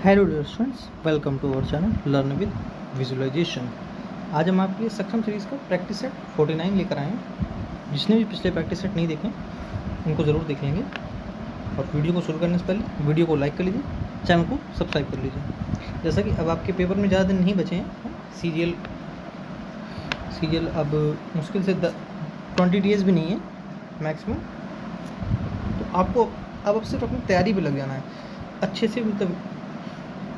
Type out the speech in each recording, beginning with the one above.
Hello dear students, welcome to our channel learn with visualization. आज हम आपके लिए सक्षम सीरीज़ का प्रैक्टिस सेट 49 लेकर आए हैं। जिसने भी पिछले प्रैक्टिस सेट नहीं देखे उनको ज़रूर देख लेंगे। और वीडियो को शुरू करने से पहले वीडियो को लाइक कर लीजिए, चैनल को सब्सक्राइब कर लीजिए। जैसा कि अब आपके पेपर में ज़्यादा दिन नहीं बचे हैं, सीरियल अब मुश्किल से 20 डेज़ भी नहीं है मैक्सिमम। तो आपको अब सिर्फ अपनी तैयारी पे लग जाना है। अच्छे से मतलब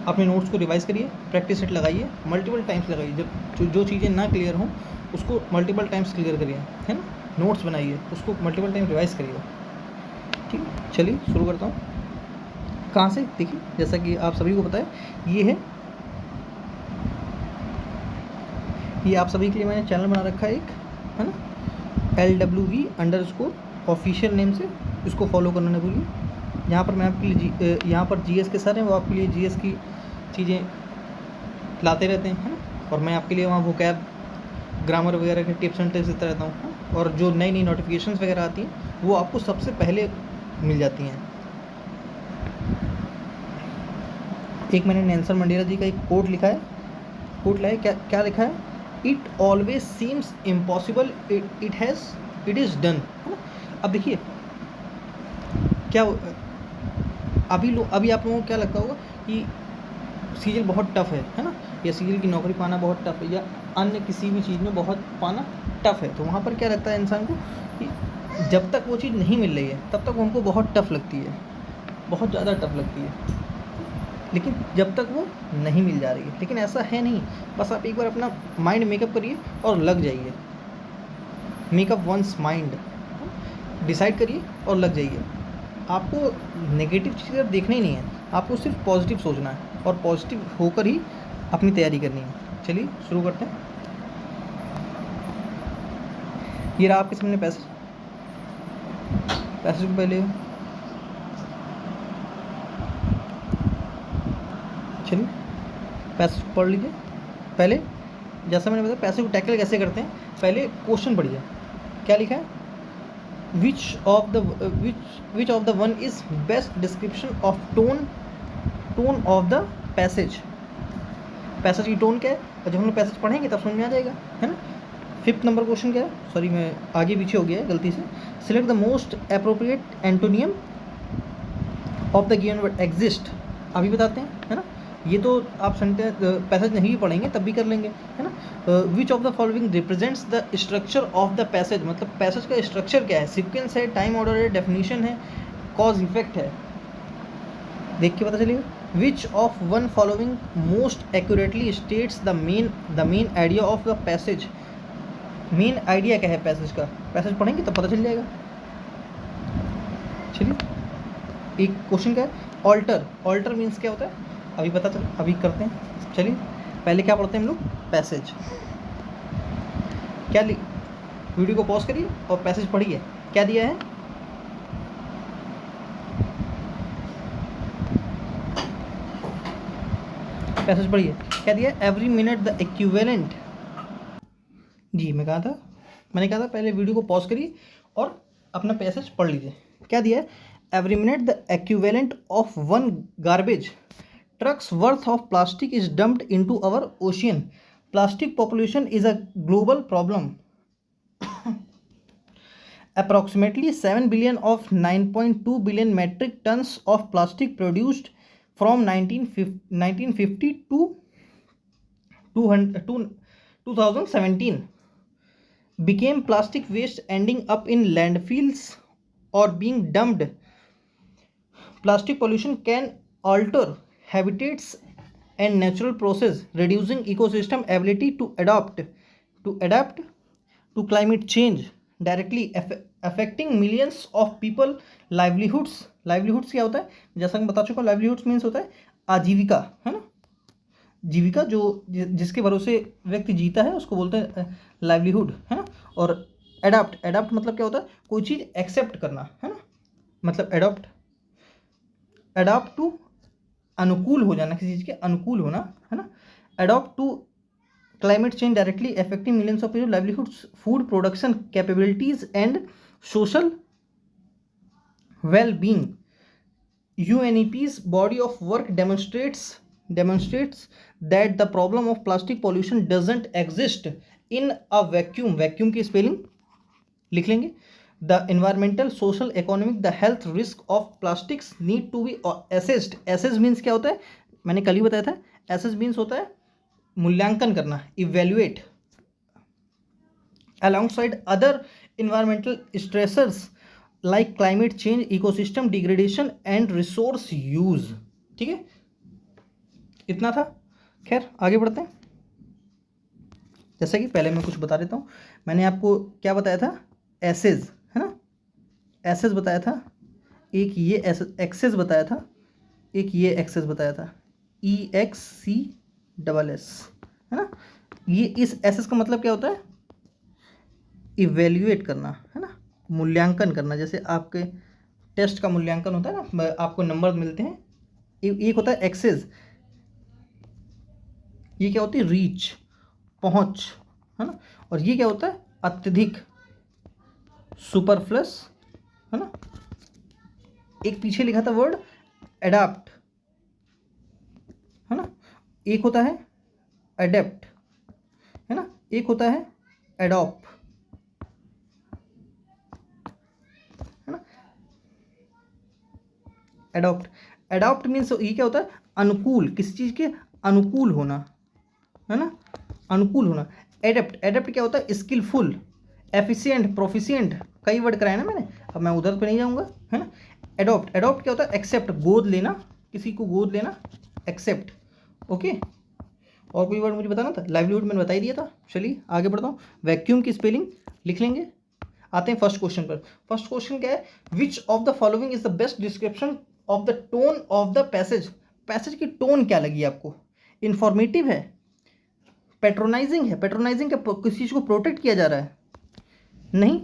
अपने नोट्स को रिवाइज़ करिए, प्रैक्टिस सेट लगाइए, मल्टीपल टाइम्स लगाइए। जब जो चीज़ें ना क्लियर हों उसको मल्टीपल टाइम्स क्लियर करिए, है ना। नोट्स बनाइए, उसको मल्टीपल टाइम रिवाइज़ करिए। ठीक है, चलिए शुरू करता हूँ। कहाँ से देखिए, जैसा कि आप सभी को पता है, ये आप सभी के लिए मैंने चैनल बना रखा है एक, है ना, LWV_ ऑफिशियल नेम से। इसको फॉलो करना न भूलिए। यहाँ पर मैं आपके लिए यहाँ पर GS के सर हैं, वो आपके लिए GS की चीज़ें लाते रहते हैं, है ना। और मैं आपके लिए वहाँ वोकैब, ग्रामर वगैरह के टिप्स एंड ट्रिक्स देता रहता हूँ। और जो नई नई नोटिफिकेशंस वगैरह आती हैं वो आपको सबसे पहले मिल जाती हैं। एक मैंने नेल्सन मंडेला जी का एक कोट लिखा है, कोट लाया, क्या लिखा है? It always seems impossible, it is done, है ना। अब देखिए क्या अभी आप लोगों को क्या लगता होगा कि सीरियल बहुत टफ है ना, या सीरियल की नौकरी पाना बहुत टफ है, या अन्य किसी भी चीज़ में बहुत पाना टफ है। तो वहाँ पर क्या लगता है इंसान को कि जब तक वो चीज़ नहीं मिल रही है तब तक हमको बहुत टफ लगती है, बहुत ज़्यादा टफ लगती है। लेकिन जब तक वो नहीं मिल जा रही है, लेकिन ऐसा है नहीं। बस आप एक बार अपना माइंड मेकअप करिए और लग जाइए। मेकअप वंस माइंड, डिसाइड करिए और लग जाइए। आपको नेगेटिव चीज़ें देखना ही नहीं है, आपको सिर्फ पॉजिटिव सोचना है और पॉजिटिव होकर ही अपनी तैयारी करनी है। चलिए शुरू करते हैं। ये रहा आपके सामने पैसेज को पहले चलिए पैसेज को पढ़ लीजिए। पहले जैसा मैंने बताया पैसेज को टैकल कैसे करते हैं, पहले क्वेश्चन पढ़िए। क्या लिखा है? Which of the one is best description of tone of the passage? Passage की टोन क्या है, और जब हम लोग पैसेज पढ़ेंगे तब समझ में आ जाएगा, है ना। 5th नंबर क्वेश्चन क्या है? सॉरी, मैं आगे पीछे हो गया है गलती से। Select the most appropriate antonym of the given word exist. अभी बताते हैं, है ना। ये तो आप सेंटेंस पैसेज नहीं भी पढ़ेंगे तब भी कर लेंगे, है ना। विच of the following represents the structure of the passage, मतलब पैसेज का स्ट्रक्चर क्या है? सीक्वेंस है, टाइम ऑर्डर है, डेफिनेशन है, कॉज इफेक्ट है। देख के पता चलेगा। Which of one following most accurately states the main idea of the passage. Main idea क्या है पैसेज का? पैसेज पढ़ेंगे तब पता चल जाएगा। चलिए एक क्वेश्चन क्या है? ऑल्टर मीन्स क्या होता है? अभी करते हैं। चलिए पहले क्या पढ़ते हैं हम लोग? पैसेज। क्या वीडियो को पॉज करिए और पैसेज पढ़िए। क्या दिया है? पैसेज पढ़िए, क्या दिया है? Every minute the equivalent. जी मैंने कहा था पहले वीडियो को पॉज करिए और अपना पैसेज पढ़ लीजिए। क्या दिया है? Every minute the equivalent of 1 garbage trucks worth of plastic is dumped into our ocean. Plastic pollution is a global problem. Approximately 7 billion of 9.2 billion metric tons of plastic produced from 1950 to 2017 became plastic waste, ending up in landfills or being dumped. Plastic pollution can alter habitats and natural process, reducing ecosystem ability to adapt to climate change, directly affecting millions of people livelihoods क्या होता है? जैसा मैं बता चुका हूँ, livelihoods means होता है आजीविका, है ना। जीविका जो जिसके भरोसे व्यक्ति जीता है उसको बोलते हैं लाइवलीहुड, है ना। और एडाप्ट मतलब क्या होता है? कोई चीज़ एक्सेप्ट करना, है ना। मतलब एडाप्ट टू अनुकूल हो जाना, किसी चीज़ के अनुकूल होना, है ना। Adopt to climate change, directly affecting millions of people livelihoods, food production capabilities and social well being. UNEP's body of work demonstrates that the problem of plastic pollution doesn't exist in a vacuum. Vacuum की spelling लिख लेंगे. The environmental, social, economic, the health risk of plastics need to be assessed. Assess means क्या होता है, मैंने कल ही बताया था. Assess means होता है मूल्यांकन करना, evaluate alongside other environmental stressors like climate change, ecosystem degradation and resource use. ठीक है, इतना था. खैर आगे बढ़ते हैं. जैसा कि पहले मैं कुछ बता देता हूँ. मैंने आपको क्या बताया था, एसेज है ना, एसेज बताया था, एक ये एक्सेस बताया था, एक ये एक्सेस बताया था, EXCSS है ना. ये इस एसेस का मतलब क्या होता है, इवेल्युएट करना है ना, मूल्यांकन करना. जैसे आपके टेस्ट का मूल्यांकन होता है ना, आपको नंबर मिलते हैं. एक होता है एक्सेस, ये क्या होती है, रीच, पहुंच है ना. और ये क्या होता है, अत्यधिक, सुपरफ्लस है ना. एक पीछे लिखा था वर्ड एडाप्ट है ना. एक होता है एडेप्ट है ना, एक होता है एडॉप्ट है ना. एडॉप्ट मीन्स ये क्या होता है, अनुकूल, किसी चीज़ के अनुकूल होना है ना, अनुकूल होना. एडेप्ट क्या होता है, स्किलफुल, एफिशिएंट, प्रोफिशिएंट, कई वर्ड कराए ना मैंने, अब मैं उधर पे नहीं जाऊंगा है ना. एडॉप्ट क्या होता है, एक्सेप्ट, गोद लेना, किसी को गोद लेना, एक्सेप्ट. ओके, और कोई वर्ड मुझे बताना था, लाइवलीहुड मैंने बता ही दिया था. चलिए आगे बढ़ता हूँ. वैक्यूम की स्पेलिंग लिख लेंगे. आते हैं फर्स्ट क्वेश्चन पर. फर्स्ट क्वेश्चन क्या है, विच of the following is the best description of the tone of the passage. Passage की टोन क्या लगी आपको, इंफॉर्मेटिव है, पेट्रोनाइजिंग है. पेट्रोनाइजिंग क्या, किसी चीज़ को प्रोटेक्ट किया जा रहा है, नहीं,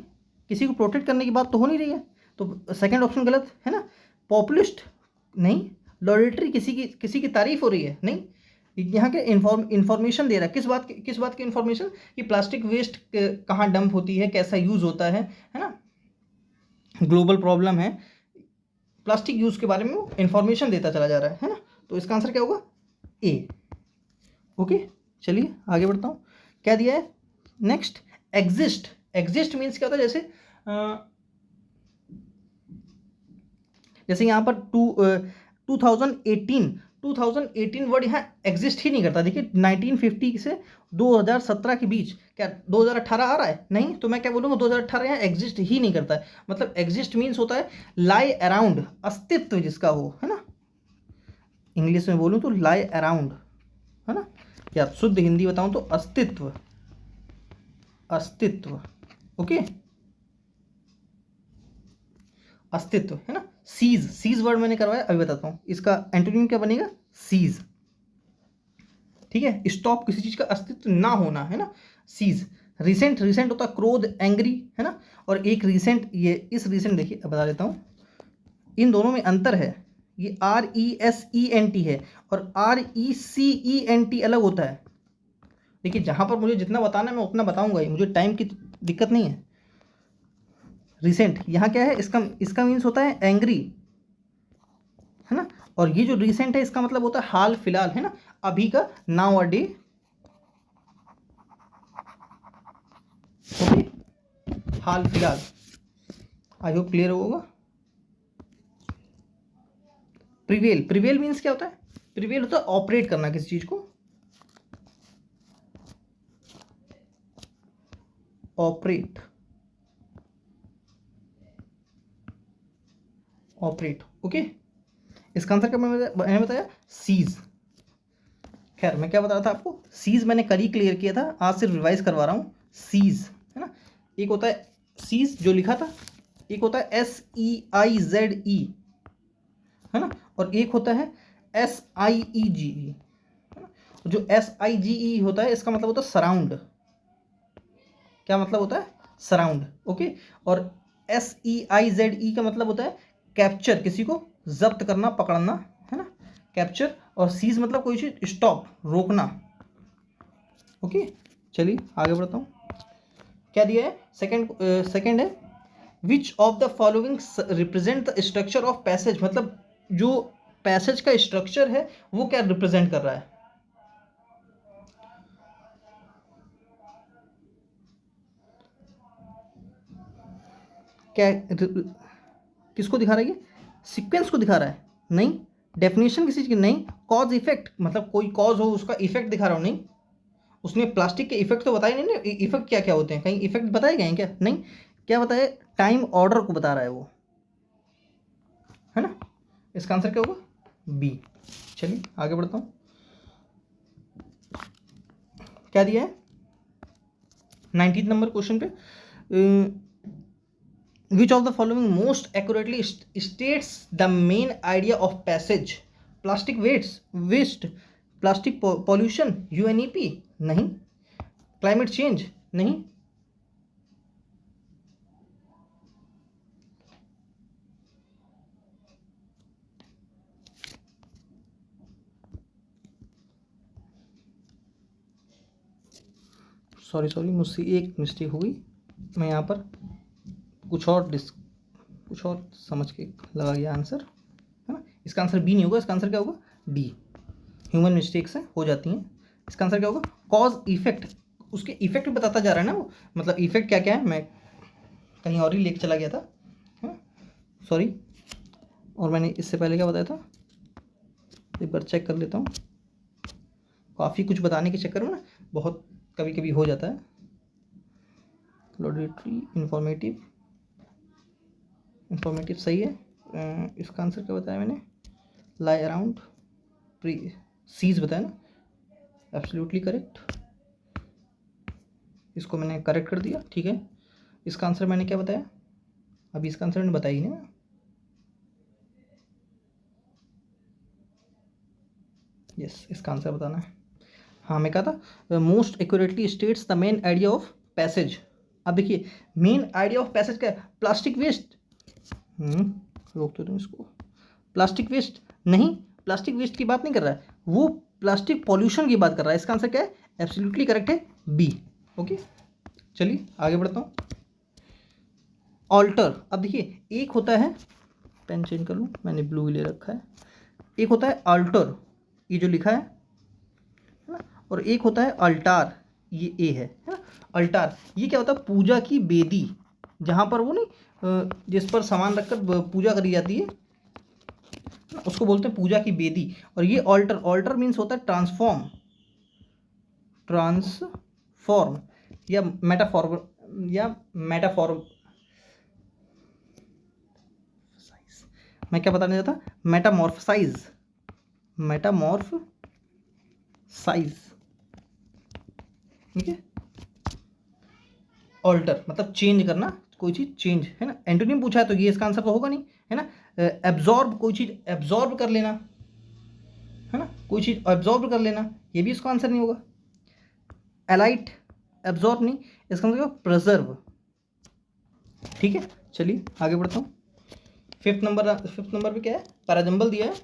किसी को प्रोटेक्ट करने की बात तो हो नहीं रही है, तो सेकंड ऑप्शन गलत है ना. पॉपुलिस्ट नहीं. लॉरेटरी, किसी की तारीफ हो रही है, नहीं. यहाँ के इंफॉर्मेशन दे रहा है, किस बात की इंफॉर्मेशन, कि प्लास्टिक वेस्ट कहाँ डंप होती है, कैसा यूज़ होता है ना, ग्लोबल प्रॉब्लम है, प्लास्टिक यूज़ के बारे में वो इंफॉर्मेशन देता चला जा रहा है ना. तो इसका आंसर क्या होगा, ए. ओके, चलिए आगे बढ़ता हूँ. क्या दिया है नेक्स्ट, एग्जिस्ट मीन्स क्या होता है, जैसे यहाँ पर 2018 वर्ड यहाँ एग्जिस्ट ही नहीं करता. देखिए 1950 से 2017 के बीच क्या 2018 आ रहा है, नहीं, तो मैं क्या बोलूँगा, 2018 यहाँ एग्जिस्ट ही नहीं करता है. मतलब एग्जिस्ट मीन्स होता है लाई अराउंड, अस्तित्व जिसका हो है ना. इंग्लिश में बोलूँ तो लाई अराउंड है ना, या शुद्ध हिंदी बताऊँ तो अस्तित्व. ओके, अस्तित्व है ना. सीज वर्ड मैंने करवाया, अभी बताता हूँ. इसका एंटोनिम क्या बनेगा, सीज. ठीक है, स्टॉप, किसी चीज का अस्तित्व ना होना है ना, सीज. रिसेंट होता है क्रोध, एंग्री है ना. और एक रिसेंट, ये इस रिसेंट देखिए बता देता हूँ, इन दोनों में अंतर है. ये RESENT है और RECENT अलग होता है. देखिए जहाँ पर मुझे जितना बताना है मैं उतना बताऊंगा ही, मुझे टाइम की दिक्कत नहीं है. रिसेंट यहाँ क्या है, इसका मीन्स होता है एंग्री है ना. और ये जो रिसेंट है इसका मतलब होता है हाल फिलहाल है ना, अभी का, नाउ अ डे. ओके, हाल फिलहाल. आई होप क्लियर होगा. प्रिवेल मीन्स क्या होता है, प्रिवेल होता है ऑपरेट करना किसी चीज को, ऑपरेट. ओके, इसका आंसर क्या मैंने बताया, सीज. खैर मैं क्या बता रहा था आपको, सीज मैंने कल ही क्लियर किया था, आज सिर्फ रिवाइज करवा रहा हूँ. सीज है ना, एक होता है सीज जो लिखा था, एक होता है SEIZE है ना, और एक होता है SIEGE है ना. जो SIGE होता है इसका मतलब होता है सराउंड. क्या मतलब होता है, सराउंड. ओके, और SEIZE का मतलब होता है कैप्चर, किसी को जब्त करना, पकड़ना है ना, कैप्चर. और सीज मतलब कोई चीज स्टॉप, रोकना. ओके, चलिए आगे बढ़ता हूँ. क्या दिया है, सेकंड है, विच of the following represent the structure of passage. मतलब जो पैसेज का स्ट्रक्चर है वो क्या रिप्रेजेंट कर रहा है? क्या किसको दिखा रहा है? ये सीक्वेंस को दिखा रहा है? नहीं। डेफिनेशन किसी चीज़ की? नहीं। कॉज इफेक्ट, मतलब कोई कॉज हो उसका इफेक्ट दिखा रहा हूँ? नहीं। उसने प्लास्टिक के इफेक्ट तो बताए नहीं ना, इफेक्ट क्या क्या होते हैं, कहीं इफेक्ट बताए गए हैं क्या? नहीं। क्या बताया? टाइम ऑर्डर को बता रहा है वो, है ना। इसका आंसर क्या होगा? बी। चलिए आगे बढ़ता हूँ। क्या दिया है 19 नंबर क्वेश्चन पे? Which of the following most accurately states the main idea of passage? Plastic waste, plastic pollution, UNEP? नहीं। Climate change? नहीं। सॉरी मुझसे एक मिस्टेक हो गई, मैं यहाँ पर कुछ और समझ के लगा गया आंसर, है ना। इसका आंसर बी नहीं होगा, इसका आंसर क्या होगा? डी। ह्यूमन मिस्टेक्स है, हो जाती हैं। इसका आंसर क्या होगा? कॉज इफेक्ट, उसके इफेक्ट भी बताता जा रहा है ना वो, मतलब इफेक्ट क्या क्या है, मैं कहीं और ही लेके चला गया था, सॉरी। और मैंने इससे पहले क्या बताया था, एक बार चेक कर लेता हूँ। काफ़ी कुछ बताने के चक्कर में ना बहुत कभी कभी हो जाता है। लॉडेटरी, इंफॉर्मेटिव सही है। इसका आंसर क्या बताया मैंने? लाई अराउंड, प्री सीज बताया ना, एब्सोल्युटली करेक्ट। इसको मैंने करेक्ट कर दिया, ठीक है। इसका आंसर मैंने क्या बताया? अभी इसका आंसर मैंने बताया ही नहीं। यस, इसका आंसर बताना है। हाँ, मैं कहा था most accurately states the main idea of passage. अब देखिए मेन आइडिया ऑफ पैसेज क्या है? Plastic waste. रोक तो दूँ इसको। प्लास्टिक वेस्ट नहीं, प्लास्टिक वेस्ट की बात नहीं कर रहा है वो, प्लास्टिक पॉल्यूशन की बात कर रहा है। इसका आंसर क्या है? एब्सोल्युटली करेक्ट है, बी। ओके, चलिए आगे बढ़ता हूँ। ऑल्टर, अब देखिए एक होता है, पेन चेंज कर लूँ, मैंने ब्लू ले रखा है। एक होता है अल्टर, ये जो लिखा है ना, और एक होता है अल्टार, ये ए है ना। अल्टार ये क्या होता है? पूजा की बेदी, जहाँ पर वो नहीं जिस पर सामान रखकर पूजा करी जाती है उसको बोलते हैं पूजा की बेदी। और ये ऑल्टर, ऑल्टर मीन्स होता है ट्रांसफॉर्म या मेटाफॉर्म। मैं क्या बताने जाता? मेटामॉर्फसाइज, ठीक है। ऑल्टर मतलब चेंज करना, कोई चीज़ चेंज, है ना। एंटोनिम पूछा है तो ये इसका आंसर तो होगा नहीं, है ना। एब्जॉर्ब, कोई चीज़ एब्जॉर्ब कर लेना, है ना, कोई चीज़ एब्जॉर्ब कर लेना, ये भी इसका आंसर नहीं होगा। एलाइट, एब्जॉर्ब नहीं, इसका मतलब प्रिजर्व, ठीक है। चलिए आगे बढ़ता हूँ। फिफ्थ नंबर पे क्या है? पैराजम्बल दिया है।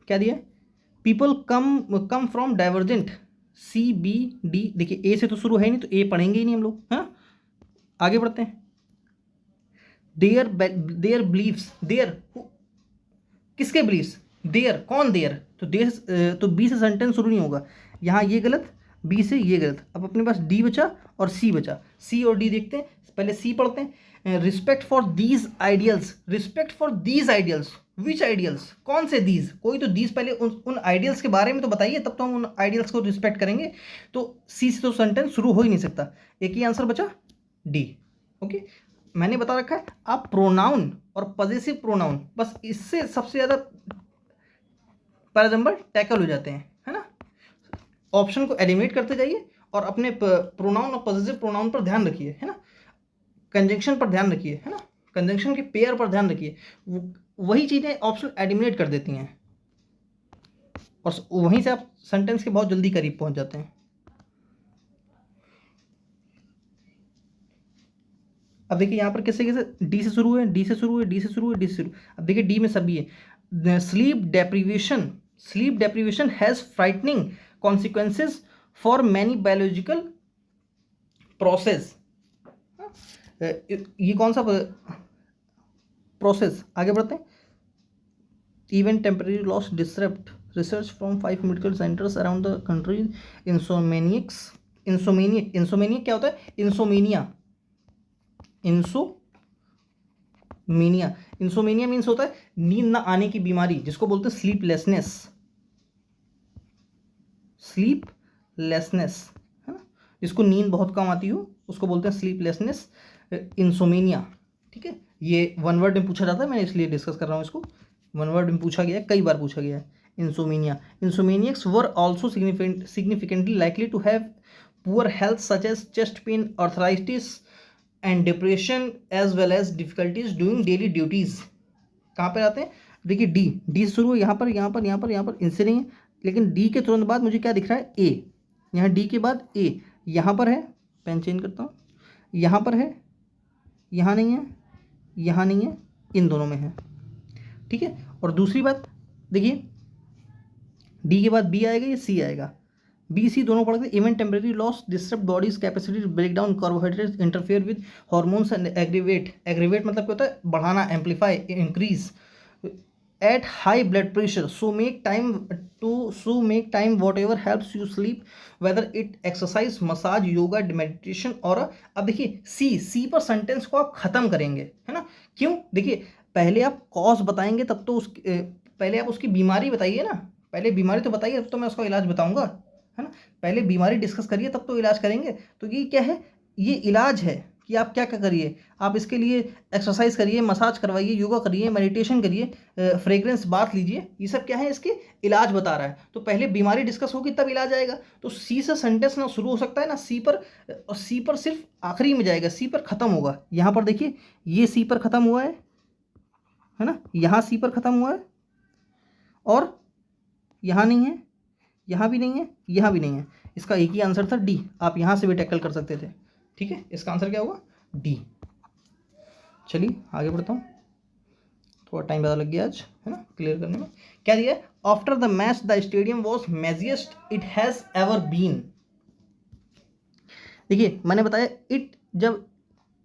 क्या दिया है? People come from divergent, C B D. देखिए ए से तो शुरू है नहीं तो ए पढ़ेंगे ही नहीं हम लोग, है ना। आगे बढ़ते हैं। देयर बिलीव्स, देयर किसके बिलीव्स? देयर, कौन देयर? तो देयर तो बी से सेंटेंस शुरू नहीं होगा, यहाँ ये गलत, बी से ये गलत। अब अपने पास डी बचा और सी बचा। सी और डी देखते हैं, पहले सी पढ़ते हैं। Respect for these ideals, respect for these ideals, which ideals? कौन से दीज? कोई तो दीज, पहले उन आइडियल्स के बारे में तो बताइए, तब तो हम उन आइडियल्स को रिस्पेक्ट करेंगे। तो सी से तो सेंटेंस शुरू हो ही नहीं सकता, एक ही आंसर बचा, डी। ओके, मैंने बता रखा है आप प्रोनाउन और पजेसिव प्रोनाउन, बस इससे सबसे ज़्यादा पैराजम्बल टैकल हो जाते हैं, है ना। ऑप्शन को एलिमिनेट करते जाइए और अपने प्रोनाउन और पजेसिव प्रोनाउन पर ध्यान रखिए, है ना। कंजंक्शन पर ध्यान रखिए, है ना, कंजंक्शन के पेयर पर ध्यान रखिए। वही चीज़ें ऑप्शन एलिमिनेट कर देती हैं और वहीं से आप सेंटेंस के बहुत जल्दी करीब पहुंच जाते हैं। अब देखिए यहाँ पर कैसे कैसे डी से शुरू है, डी से शुरू है, डी से शुरू है, डी से शुरू। अब देखिए डी में सभी है। Sleep deprivation has frightening consequences for many biological process. ये कौन सा प्रोसेस, आगे बढ़ते हैं। Even temporary loss disrupt research from 5 medical centres around the country. Insomniac क्या होता है? इंसोमेनिया मीन्स होता है नींद ना आने की बीमारी, जिसको बोलते हैं स्लीपलेसनेस, है ना, जिसको नींद बहुत कम आती हो उसको बोलते हैं स्लीपलेसनेस, इंसोमेनिया। ठीक है, ये वन वर्ड में पूछा जाता है, मैं इसलिए डिस्कस कर रहा हूँ इसको। वन वर्ड में पूछा गया है, कई बार पूछा गया है। Insomniacs were also significantly likely to have poor health such as chest pain, arthritis and depression as well as difficulties doing daily duties। कहाँ पे आते हैं? देखिए डी से शुरू है, यहाँ पर इनसे नहीं है, लेकिन डी के तुरंत बाद मुझे क्या दिख रहा है? ए। यहाँ डी के बाद ए, यहाँ पर है, पेन चेंज करता हूँ, यहाँ पर है, यहाँ नहीं है, यहाँ नहीं है, इन दोनों में है। ठीक है, और दूसरी बात देखिए, डी के बाद बी आएगा या सी आएगा? बी सी दोनों पढ़ गए। Even temporary loss disturb bodies capacity to break down carbohydrates, interfere with hormones and aggravate मतलब क्या होता है? बढ़ाना, amplify, increase at high blood pressure, so make time whatever helps you sleep, whether it exercise, massage, yoga, meditation. और अब देखिए सी पर sentence को आप खत्म करेंगे, है ना? क्यों? देखिए पहले आप कॉज बताएंगे, तब तो पहले आप उसकी बीमारी बताइए ना, पहले बीमारी तो बताइए, तब तो मैं उसका इलाज बताऊंगा, है ना? पहले बीमारी डिस्कस करिए, तब तो इलाज करेंगे। तो ये क्या है? ये इलाज है कि आप क्या क्या करिए, आप इसके लिए एक्सरसाइज करिए, मसाज करवाइए, योगा करिए, मेडिटेशन करिए, फ्रेग्रेंस बाथ लीजिए, ये सब क्या है? इसके इलाज बता रहा है। तो पहले बीमारी डिस्कस होगी तब इलाज आएगा। तो सी से सेंटेंस ना शुरू हो सकता है ना सी पर, और सी पर सिर्फ आखिरी में जाएगा, सी पर खत्म होगा। यहाँ पर देखिए ये सी पर खत्म हुआ है ना, यहाँ सी पर खत्म हुआ है, और यहाँ नहीं है, यहाँ भी नहीं है, यहाँ भी नहीं है। इसका एक ही आंसर था डी। आप यहाँ से भी टैकल कर सकते थे। ठीक है, इसका आंसर क्या होगा? डी। चलिए आगे बढ़ता हूँ, थोड़ा टाइम ज़्यादा लग गया आज, है ना, क्लियर करने में। क्या दिया है? After the match the stadium was messiest it has ever been. देखिए मैंने बताया इट जब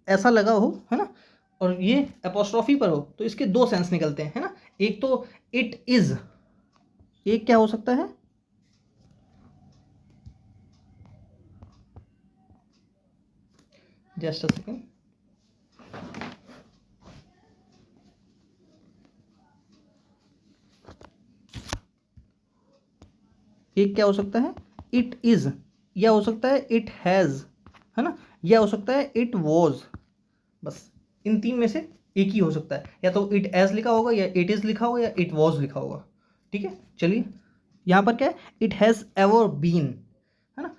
ऐसा लगा हो, है ना, और ये एपोस्ट्रॉफी पर हो, तो इसके दो सेंस निकलते हैं, है ना। एक तो इट इज, एक क्या हो सकता है? जस्ट अ सेकेंड, एक क्या हो सकता है? इट इज, या हो सकता है इट हैज, है ना, या हो सकता है इट वॉज। बस इन तीन में से एक ही हो सकता है, या तो इट एज लिखा होगा, या इट इज लिखा होगा, या इट वॉज लिखा होगा। ठीक है, चलिए यहां पर क्या है? इट हैज एवर बीन, है ना।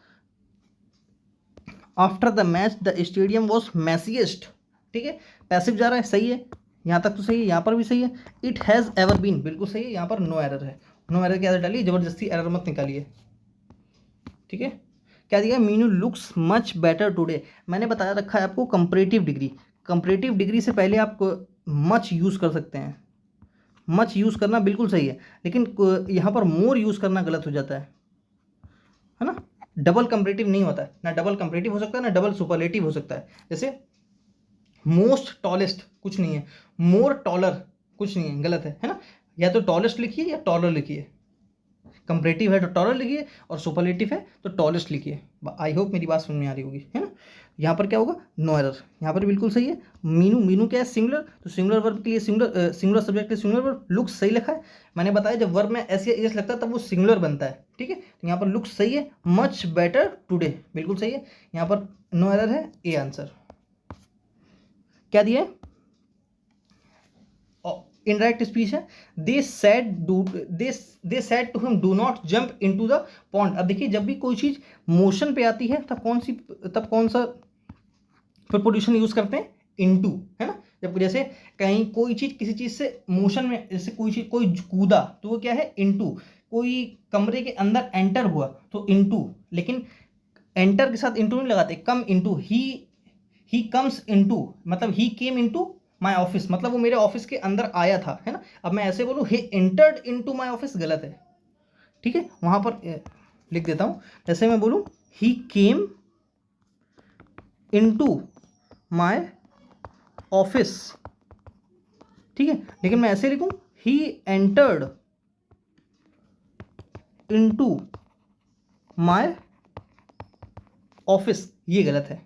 After the match the stadium was messiest. ठीक है, पैसिव जा रहा है, सही है, यहाँ तक तो सही है, यहाँ पर भी सही है। इट हैज़ एवर बीन बिल्कुल सही है, यहाँ पर नो एरर है। नो एरर की आदत डालिए, जबरदस्ती एरर मत निकालिए। ठीक है, क्या दिया? Meenu looks much better today. मैंने बताया रखा है आपको कंपैरेटिव डिग्री। कंपैरेटिव डिग्री से पहले आप मच यूज़ कर सकते हैं, मच यूज़ करना बिल्कुल सही है, लेकिन यहाँ पर मोर यूज़ करना गलत हो जाता है ना। डबल कंपैरेटिव नहीं होता है, ना डबल कंपैरेटिव हो सकता है, ना डबल सुपरलेटिव हो सकता है। जैसे मोस्ट टॉलेस्ट कुछ नहीं है, मोर टॉलर कुछ नहीं है, गलत है ना। या तो टॉलेस्ट लिखिए या टॉलर लिखिए। कंपैरेटिव है तो टॉलर लिखिए, और सुपरलेटिव है तो टॉलेस्ट लिखिए। आई होप मेरी बात समझ में आ रही होगी, है ना। यहाँ पर क्या होगा? नो एरर, यहाँ पर बिल्कुल सही है। मीनू, मीनू क्या है? सिंगुलर, तो सिंगुलर वर्ब के लिए सिंगुलर सब्जेक्ट के लिए सिंगुलर वर्ब। लुक्स सही लिखा है, मैंने बताया जब वर्ब में ऐसे एस लगता है तब वो सिंगुलर बनता है। ठीक है, तो यहाँ पर लुक्स सही है। मच बेटर टुडे बिल्कुल सही है, यहाँ पर नो एरर है, ए आंसर। क्या दिया है? इनडायरेक्ट स्पीच है। They said to him do not jump into the pond. अब देखिए जब भी कोई चीज़ मोशन पे आती है तब कौन सा प्रीपोजिशन यूज करते हैं? इनटू, है ना। जब जैसे कहीं कोई चीज़ किसी चीज़ से मोशन में, जैसे कोई कूदा तो वो क्या है? इनटू। कोई कमरे के अंदर एंटर हुआ तो इनटू, लेकिन एंटर के साथ इनटू नहीं लगाते, come into. He comes into मतलब ही केम इनटू माई ऑफिस, मतलब वो मेरे ऑफिस के अंदर आया था, है ना। अब मैं ऐसे बोलूँ he entered into my office, गलत है। ठीक है, वहां पर लिख देता हूं, जैसे मैं बोलूँ ही केम इनटू माई ऑफिस। ठीक है, लेकिन मैं ऐसे लिखूं he entered into my office, ये गलत है,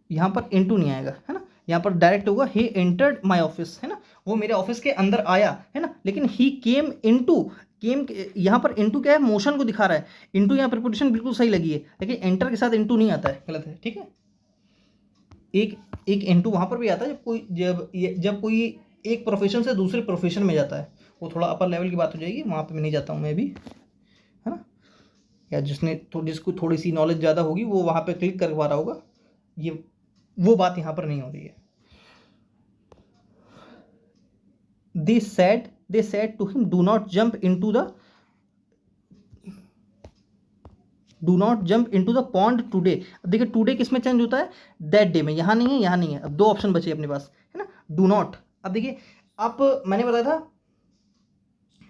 यहाँ पर इनटू नहीं आएगा, है ना, यहाँ पर डायरेक्ट होगा ही एंटर्ड माय ऑफिस, है ना, वो मेरे ऑफिस के अंदर आया, है ना, लेकिन ही केम इनटू, केम यहाँ पर इनटू क्या है, मोशन को दिखा रहा है, इनटू यहाँ प्रीपोजिशन बिल्कुल सही लगी है, लेकिन एंटर के साथ इनटू नहीं आता है, गलत है, ठीक है। एक एक इनटू वहाँ पर भी आता है जब कोई एक प्रोफेशन से दूसरे प्रोफेशन में जाता है, वो थोड़ा अपर लेवल की बात हो जाएगी, वहाँ पर मैं नहीं जाता हूँ मैं भी, है ना, या जिसको थोड़ी सी नॉलेज ज़्यादा होगी वो वहाँ पे क्लिक कर पा रहा होगा, ये वो बात यहाँ पर नहीं हो रही है। They said to him, do not jump into the pond today। अब देखिए टुडे किस में चेंज होता है, दैट डे में, यहाँ नहीं है, यहाँ नहीं है, अब दो ऑप्शन बचे अपने पास, है ना, डू नॉट। अब देखिए आप, मैंने बताया था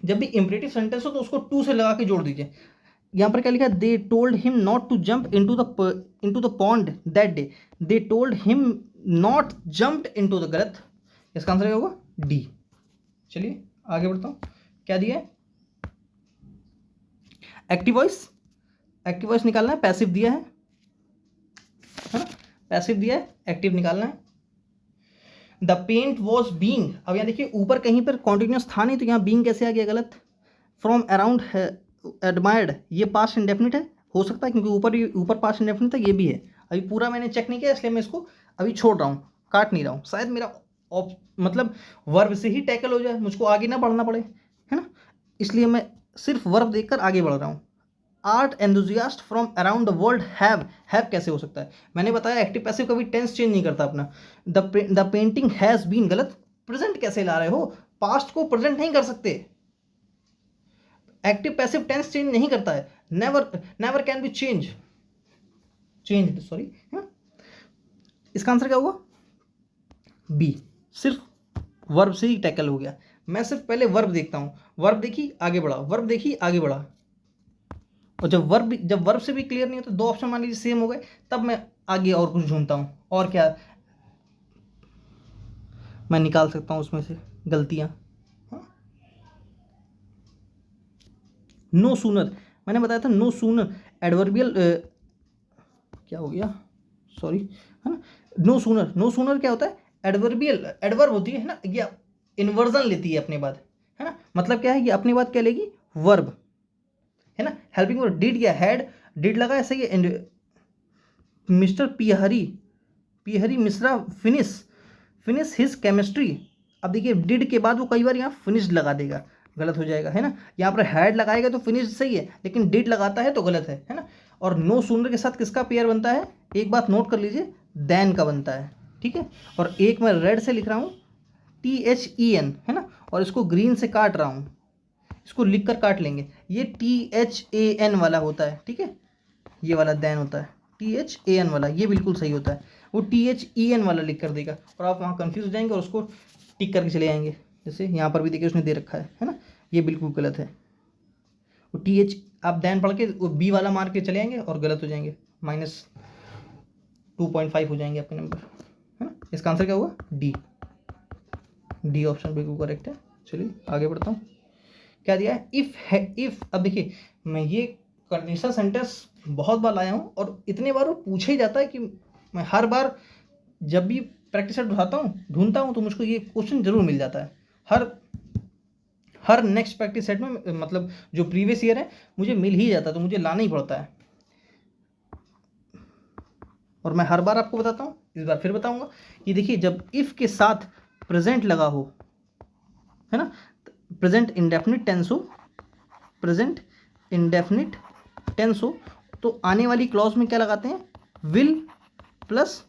जब भी इंपरेटिव सेंटेंस हो तो उसको टू से लगा के जोड़ दीजिए। यहाँ पर क्या लिखा है, they told him not to jump into the pond that day, they told him not jumped into the, गलत, इसका आंसर क्या होगा, डी। चलिए आगे बढ़ता हूँ, क्या दिया है, एक्टिव वॉइस निकालना है, पैसिव दिया है ना, पैसिव दिया है, एक्टिव निकालना है। द पेंट वॉज बीइंग, अब यहाँ देखिए ऊपर कहीं पर कॉन्टिन्यूस था नहीं, तो यहाँ बीइंग कैसे आ गया, गलत। फ्रॉम अराउंड एडमायर्ड, ये पास्ट इंडेफिनिट है, हो सकता है क्योंकि ऊपर पास्ट इंडेफिनिट था, ये भी है, अभी पूरा मैंने चेक नहीं किया इसलिए मैं इसको अभी छोड़ रहा हूँ, काट नहीं रहा हूँ, शायद मेरा मतलब वर्ब से ही टैकल हो जाए, मुझको आगे ना बढ़ना पड़े, है ना, इसलिए मैं सिर्फ वर्ब देखकर आगे बढ़ रहा हूँ। Art enthusiast from around the world have कैसे हो सकता है, मैंने बताया एक्टिव पैसिव कभी टेंस चेंज नहीं करता अपना। द पेंटिंग हैज बीन, गलत, प्रेजेंट कैसे ला रहे हो, पास्ट को प्रेजेंट नहीं कर सकते, एक्टिव पैसिव टेंस चेंज नहीं करता है, never can be change sorry, इसका आंसर क्या होगा, बी, सिर्फ वर्ब से ही टैकल हो गया। मैं सिर्फ पहले वर्ब देखता हूँ, वर्ब देखी आगे बढ़ा, वर्ब देखी आगे बढ़ा, और जब वर्ब से भी क्लियर नहीं हो तो दो ऑप्शन मान लीजिए सेम हो गए, तब मैं आगे और कुछ ढूंढता हूँ, और क्या मैं निकाल सकता हूँ उसमें से गलतियाँ। नो सूनर, मैंने बताया था नो सूनर एडवर्बियल, क्या हो गया, सॉरी, है ना, नो सूनर क्या होता है, एडवर्बियल, एडवर्ब होती है ना, ये इन्वर्जन लेती है अपने बाद, है ना, मतलब क्या है, ये अपने बाद क्या लेगी, वर्ब, है ना, हेल्पिंग वर्ब, डिड या हैड, डिड लगा ऐसे ही, मिस्टर पीहरी मिश्रा फिनिश हिज केमिस्ट्री, अब देखिए डिड के बाद वो कई बार यहाँ फिनिश्ड लगा देगा, गलत हो जाएगा, है ना, यहाँ पर हैड लगाएगा तो फिनिश्ड सही है, लेकिन डिड लगाता है तो गलत है ना। और नो सूनर के साथ किसका पेयर बनता है, एक बात नोट कर लीजिए, देन का बनता है, ठीक है, और एक मैं रेड से लिख रहा हूँ THEN, है ना, और इसको ग्रीन से काट रहा हूँ, इसको लिख कर काट लेंगे, ये THAN वाला होता है, ठीक है, ये वाला देन होता है, THAN वाला, ये बिल्कुल सही होता है, वो THEN वाला लिख कर देगा, और आप वहाँ कंफ्यूज हो जाएंगे और उसको टिक करके चले जाएंगे, जैसे यहाँ पर भी देखिए उसने दे रखा है ना, ये बिल्कुल गलत है, वो TH आप देन पढ़ के वो बी वाला मार के चले जाएंगे और गलत हो जाएंगे, -2.5 हो जाएंगे आपके नंबर, है ना, इसका आंसर क्या हुआ, डी ऑप्शन बिल्कुल करेक्ट है। चलिए आगे बढ़ता हूँ, क्या दिया है, इफ़, अब देखिए मैं ये कंडीशनल सेंटेंस बहुत बार लाया हूँ और इतने बार वो पूछा ही जाता है कि मैं हर बार जब भी प्रैक्टिस सेट ढूंढता हूँ तो मुझको ये क्वेश्चन जरूर मिल जाता है, हर नेक्स्ट प्रैक्टिस सेट में, मतलब जो प्रीवियस ईयर है मुझे मिल ही जाता है, तो मुझे लाना ही पड़ता है, और मैं हर बार आपको बताता हूँ, इस बार फिर बताऊंगा। ये देखिए जब इफ़ के साथ प्रेजेंट लगा हो, है ना, प्रेजेंट इंडेफिनिट टेंस हो, तो आने वाली क्लॉज में क्या लगाते हैं, विल प्लस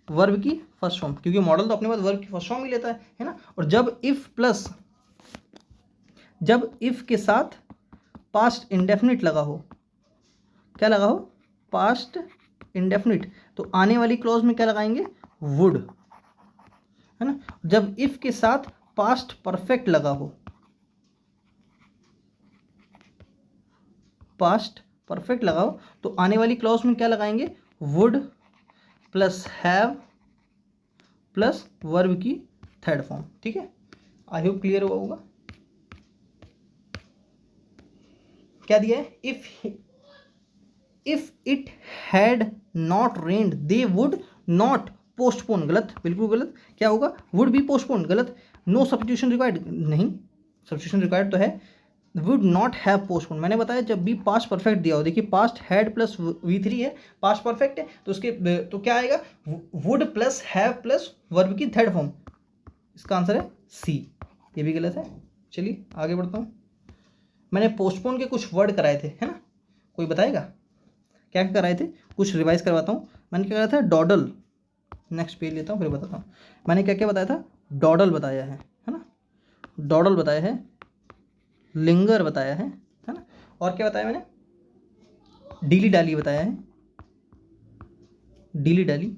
वर्ब की फर्स्ट फॉर्म, क्योंकि मॉडल तो अपने पास वर्ब की फर्स्ट फॉर्म ही लेता है ना, और जब इफ के साथ पास्ट इंडेफिनिट लगा हो, क्या लगा हो, पास्ट इंडेफिनिट, तो आने वाली क्लॉज में क्या लगाएंगे, वुड, है ना, जब इफ के साथ पास्ट परफेक्ट लगा हो, पास्ट परफेक्ट लगा हो, तो आने वाली क्लॉज में क्या लगाएंगे, would plus have plus verb की थर्ड फॉर्म। ठीक है, आई होप क्लियर हुआ होगा। क्या दिया है, if it had not rained they would not postpone, गलत, बिल्कुल गलत। क्या होगा, वुड बी पोस्टपोन, गलत। नो सब्स्टिट्यूशन रिक्वायर्ड, नहीं, सब्स्टिट्यूशन रिक्वायर्ड तो है। वुड नॉट हैव पोस्टपोन, मैंने बताया जब भी पास्ट परफेक्ट दिया हो, देखिए पास्ट हैड प्लस V3 है, पास्ट परफेक्ट है, तो उसके तो क्या आएगा, would plus have plus verb की थर्ड फॉर्म, इसका आंसर है सी। ये भी गलत है। चलिए आगे बढ़ता हूँ। मैंने पोस्टपोन के कुछ वर्ड कराए थे, है ना, कोई बताएगा क्या क्या कराए थे, कुछ रिवाइज करवाता हूँ। मैंने क्या कराया था, डॉडल, नेक्स्ट पेज लेता हूँ फिर बताता हूँ। मैंने क्या क्या बताया था, डॉडल बताया है ना, डॉडल बताया है, लिंगर बताया है ना, और क्या बताया मैंने, डीली डाली बताया है, डीली डाली,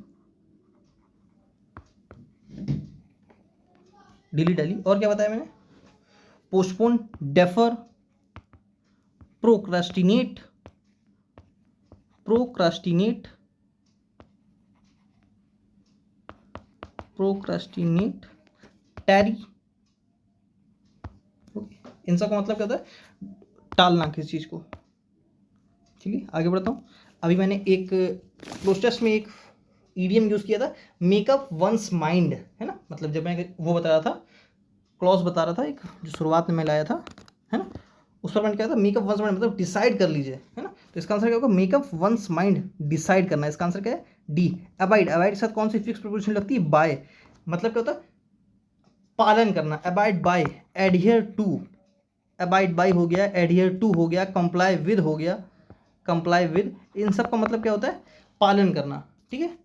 डीली डाली, और क्या बताया मैंने, postpone, defer, procrastinate, procrastinate, procrastinate, tarry. इन सब का मतलब क्या होता है, टालना किसी चीज़ को। चलिए आगे बढ़ता हूँ। अभी मैंने एक प्रोसेस में एक ईडियम यूज़ किया था, मेकअप वंस माइंड, है ना, मतलब जब मैं वो बता रहा था, क्लॉज बता रहा था एक, जो शुरुआत में मैं लाया था, है ना, उस पर मैंने क्या था, मेकअप वंस माइंड मतलब डिसाइड कर लीजिए, है ना, तो इसका आंसर क्या होगा, मेकअप वंस माइंड, डिसाइड करना, इसका आंसर क्या है, डी। अबाइड, अबाइड के साथ कौन सी फिक्स प्रीपोजिशन लगती है, बाय, मतलब क्या होता है, पालन करना, abide by, adhere to, abide by हो गया, एडहियर टू हो गया, कंप्लाई विद हो गया, कंप्लाई विद, इन सब का मतलब क्या होता है, पालन करना। ठीक है,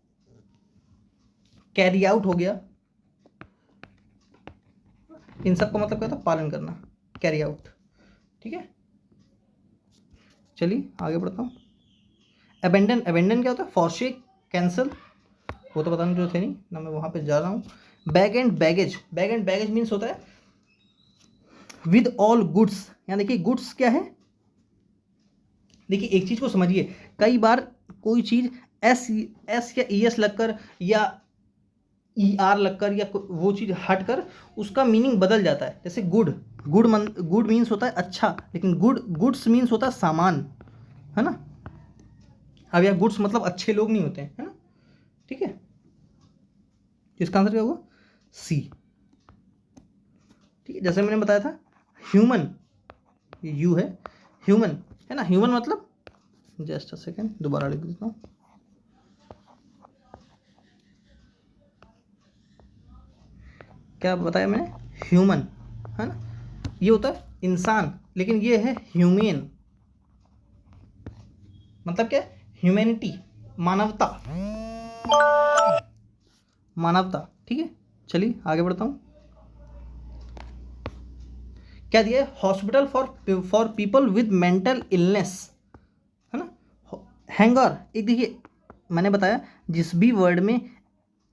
कैरी आउट हो गया, इन सब का मतलब क्या होता है, पालन करना, कैरी आउट। ठीक है, चलिए आगे बढ़ता हूँ। अबेंडन, अबेंडन क्या होता है, फॉरशेक, कैंसल, वो तो बताने जो थे नहीं ना, मैं वहाँ पे जा रहा हूँ। Bag and baggage, bag and baggage means होता है विद ऑल गुड्स। यहाँ देखिए गुड्स क्या है, देखिए एक चीज़ को समझिए, कई बार कोई चीज़ एस या ES लगकर या ER लगकर या वो चीज़ हटकर उसका मीनिंग बदल जाता है। जैसे गुड, गुड मीन्स होता है अच्छा, लेकिन गुड्स मीन्स होता है सामान, है ना। अब यार गुड्स मतलब अच्छे लोग नहीं होते हैं, है ना। ठीक है, इसका आंसर क्या होगा, सी। ठीक है, जैसे मैंने बताया था ह्यूमन, यू है, ह्यूमन है ना, ह्यूमन मतलब, जस्ट अ सेकेंड दोबारा लिख देता हूँ, क्या बताया मैंने, ह्यूमन, है ना, ये होता है इंसान, लेकिन ये है ह्यूमेन, मतलब क्या, ह्यूमैनिटी, मानवता, मानवता। ठीक है, चलिए आगे बढ़ता हूँ। क्या दिया है, hospital for people with mental illness, है ना, हैंगर। एक देखिए मैंने बताया जिस भी वर्ड में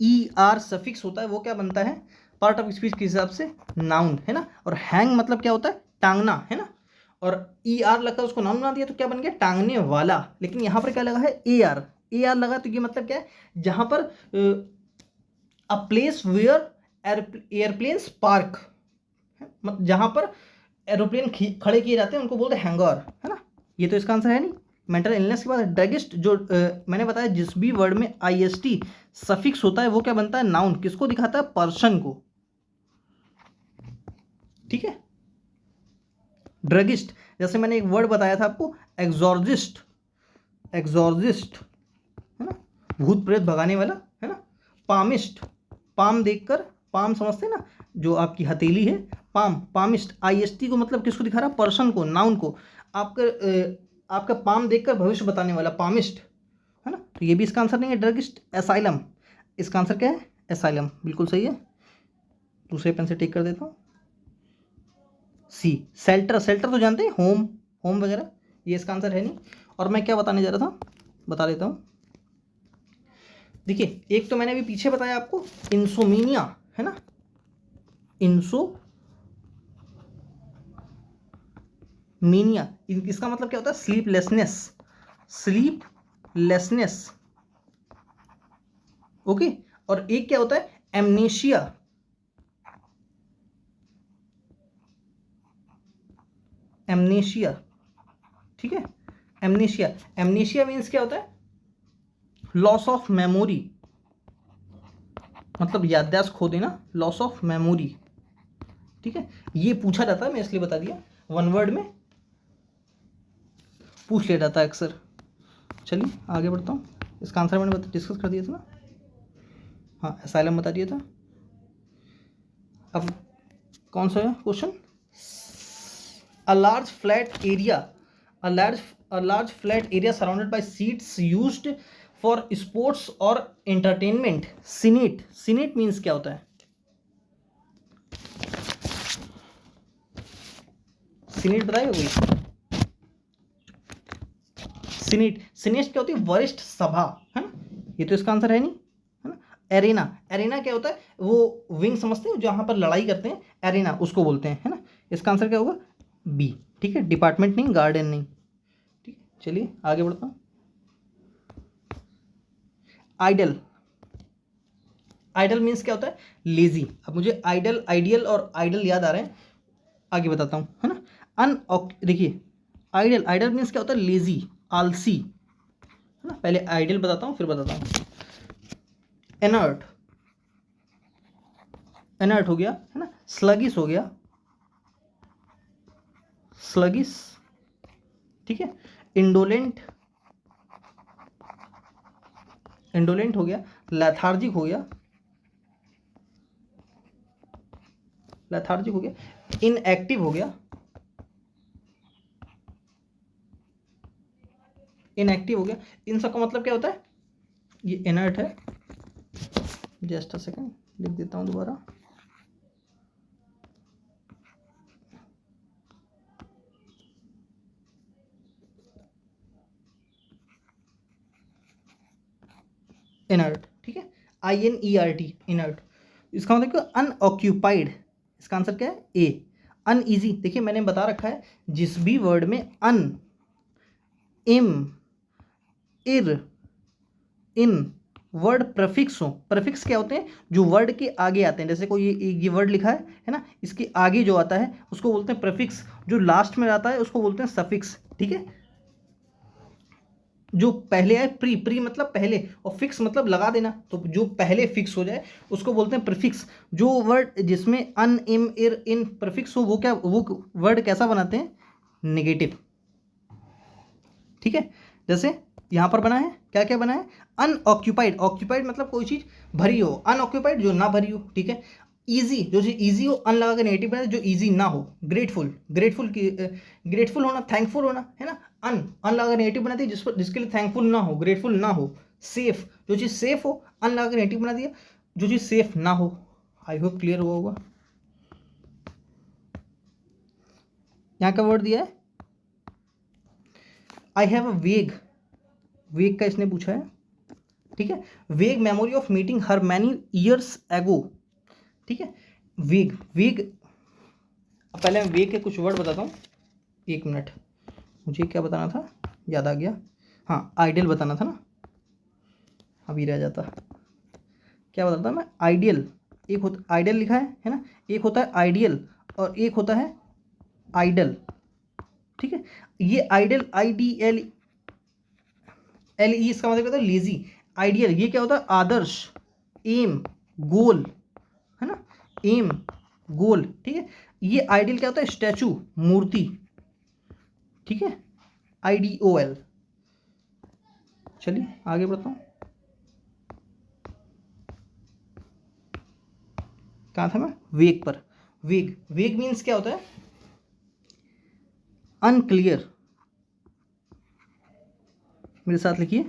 ER सफिक्स होता है वो क्या बनता है, पार्ट ऑफ स्पीच के हिसाब से नाउन, है ना। और हैंग मतलब क्या होता है, टांगना, है ना, और ER लगता है उसको नाउन बना दिया तो क्या बन गया, टांगने वाला। लेकिन यहाँ पर क्या लगा है, AR लगा, तो ये मतलब क्या है, जहाँ पर a place where airplanes park, जहाँ पर एरोप्लेन खड़े किए जाते हैं उनको बोलते हैं हैंगर, है ना। ये तो इसका आंसर है नहीं। मेंटल इलनेस के बाद ड्रगिस्ट, जो मैंने बताया जिस भी वर्ड में IST सफिक्स होता है वो क्या बनता है, नाउन, किसको दिखाता है, पर्सन को। ठीक है, ड्रगिस्ट, जैसे मैंने एक वर्ड बताया था आपको, एग्जॉर्जिस्ट, एग्जॉर्जिस्ट, है ना, भूत प्रेत भगाने वाला, है ना। पामिस्ट, पाम देखकर, पाम समझते हैं ना, जो आपकी हथेली है, पाम, पामिस्ट, IST को मतलब किसको दिखा रहा है, पर्सन को, नाउन को। आपका पाम देखकर भविष्य बताने वाला, पामिस्ट, है ना। तो ये भी इसका आंसर नहीं है, ड्रगिस्ट। एसाइलम, इसका आंसर क्या है, एसाइलम, बिल्कुल सही है। दूसरे पेन से टिक कर देता हूँ, सी। शेल्टर, शेल्टर तो जानते हैं, होम, होम वगैरह, ये इसका आंसर है नहीं। और मैं क्या बताने जा रहा था, बता देता हूँ। देखिए एक तो मैंने अभी पीछे बताया आपको, इंसोमीनिया, है ना, इंसोमीनिया, इसका मतलब क्या होता है, स्लीपलेसनेस, स्लीपलेसनेस, ओके। और एक क्या होता है, एमनेशिया, एमनेशिया, ठीक है, एमनेशिया। एमनेशिया मीन्स क्या होता है? लॉस ऑफ मेमोरी, मतलब याददाश्त खो देना, लॉस ऑफ मेमोरी, ठीक है। ये पूछा जाता है, मैं इसलिए बता दिया, वन वर्ड में पूछ लिया जाता है अक्सर। चलिए आगे बढ़ता हूँ। इसका आंसर मैंने डिस्कस कर दिया था ना, हाँ असाइलम बता दिया था। अब कौन सा है question? A large flat area, a large flat area surrounded by seats used for sports or entertainment. Senate, senate means क्या होता है? सीनेट बताइए कोई। सीनेट, सीनेट क्या होती है? वरिष्ठ सभा, है ना, ये तो इसका आंसर है नहीं, है ना। एरेना, एरेना क्या होता है? वो विंग समझते हैं जहाँ पर लड़ाई करते हैं, एरेना उसको बोलते हैं, है ना। इसका आंसर क्या होगा? बी, ठीक है, डिपार्टमेंट नहीं, गार्डन नहीं, ठीक है। चलिए आगे बढ़ता हूँ। आइडल, आइडल मीन्स क्या होता है? लेजी। अब मुझे आइडल, आइडियल और आइडल याद आ रहे हैं, आगे बताता हूँ, है ना। देखिए आइडल, आइडल मीन्स क्या होता है? लेजी, आलसी, है ना। पहले आइडल बताता हूँ फिर बताता हूँ। एनर्ट, एनर्ट हो गया, है ना। स्लगिश हो गया, स्लगिश, ठीक है। इंडोलेंट, इंडोलेंट हो गया। लेथार्जिक हो गया, लेथार्जिक हो गया। इनएक्टिव हो गया, इनएक्टिव हो गया। इन सब का मतलब क्या होता है? ये इनर्ट है, जस्ट अ सेकंड लिख देता हूँ दोबारा। इनर्ट, ठीक है, INERT, इनर्ट। इसका मतलब क्या? अनऑक्यूपाइड, इसका आंसर क्या है? ए। अनईजी, देखिए मैंने बता रखा है, जिस भी वर्ड में अन, इम, इर, इन वर्ड प्रफिक्स हो, प्रफिक्स क्या होते हैं? जो वर्ड के आगे आते हैं, जैसे कोई ये वर्ड लिखा है ना, इसके आगे जो आता है उसको बोलते हैं प्रफिक्स, जो लास्ट में आता है उसको बोलते हैं सफिक्स, ठीक है। जो पहले आए, प्री, प्री मतलब पहले, और फिक्स मतलब लगा देना, तो जो पहले फिक्स हो जाए उसको बोलते हैं प्रीफिक्स। जो वर्ड जिसमें अन, इम, इर, इन प्रीफिक्स हो, वो क्या, वो वर्ड कैसा बनाते हैं? नेगेटिव, ठीक है। जैसे यहाँ पर बना है, क्या क्या बना है? अनऑक्यूपाइड, ऑक्यूपाइड मतलब कोई चीज़ भरी हो, अनऑक्यूपाइड जो ना भरी हो, ठीक है। ईजी, जो चीज़ ईजी हो, अन लगा के नेगेटिव बना, जो ईजी ना हो। ग्रेटफुल, ग्रेटफुल की ग्रेटफुल होना, थैंकफुल होना, है ना। अन, अन लगा के नेगेटिव बनाती है जिसके लिए थैंकफुल ना हो, ग्रेटफुल ना हो। सेफ, जो चीज़ सेफ हो, अन लगा के नेगेटिव बना दिया, जो चीज़ सेफ ना हो। आई होप क्लियर हुआ होगा। यहाँ का वर्ड दिया है, आई हैव अ वेग, वेग का इसने पूछा है, ठीक है। वेग memory of meeting her many years ago, ठीक है। वेग, वेग, पहले मैं वेग के कुछ वर्ड बताता हूँ, एक मिनट, मुझे क्या बताना था, याद आ गया, हाँ आइडियल बताना था ना, अभी रह जाता, क्या बताता मैं? आइडियल, एक होता आइडियल लिखा है ना, एक होता है आइडियल और एक होता है आइडल, ठीक है। ये आइडल, IDL, LE, इसका मतलब क्या होता है? लेजी। आइडियल ये क्या होता है? आदर्श, एम, गोल, है ना, एम, गोल, ठीक है। ये आइडियल क्या होता है? स्टैचू, मूर्ति, ठीक है, IDOL। चलिए आगे बढ़ता हूँ, कहाँ था मैं? वेग पर। वेग, वेग मीन्स क्या होता है? अनक्लियर, मेरे साथ लिखिए,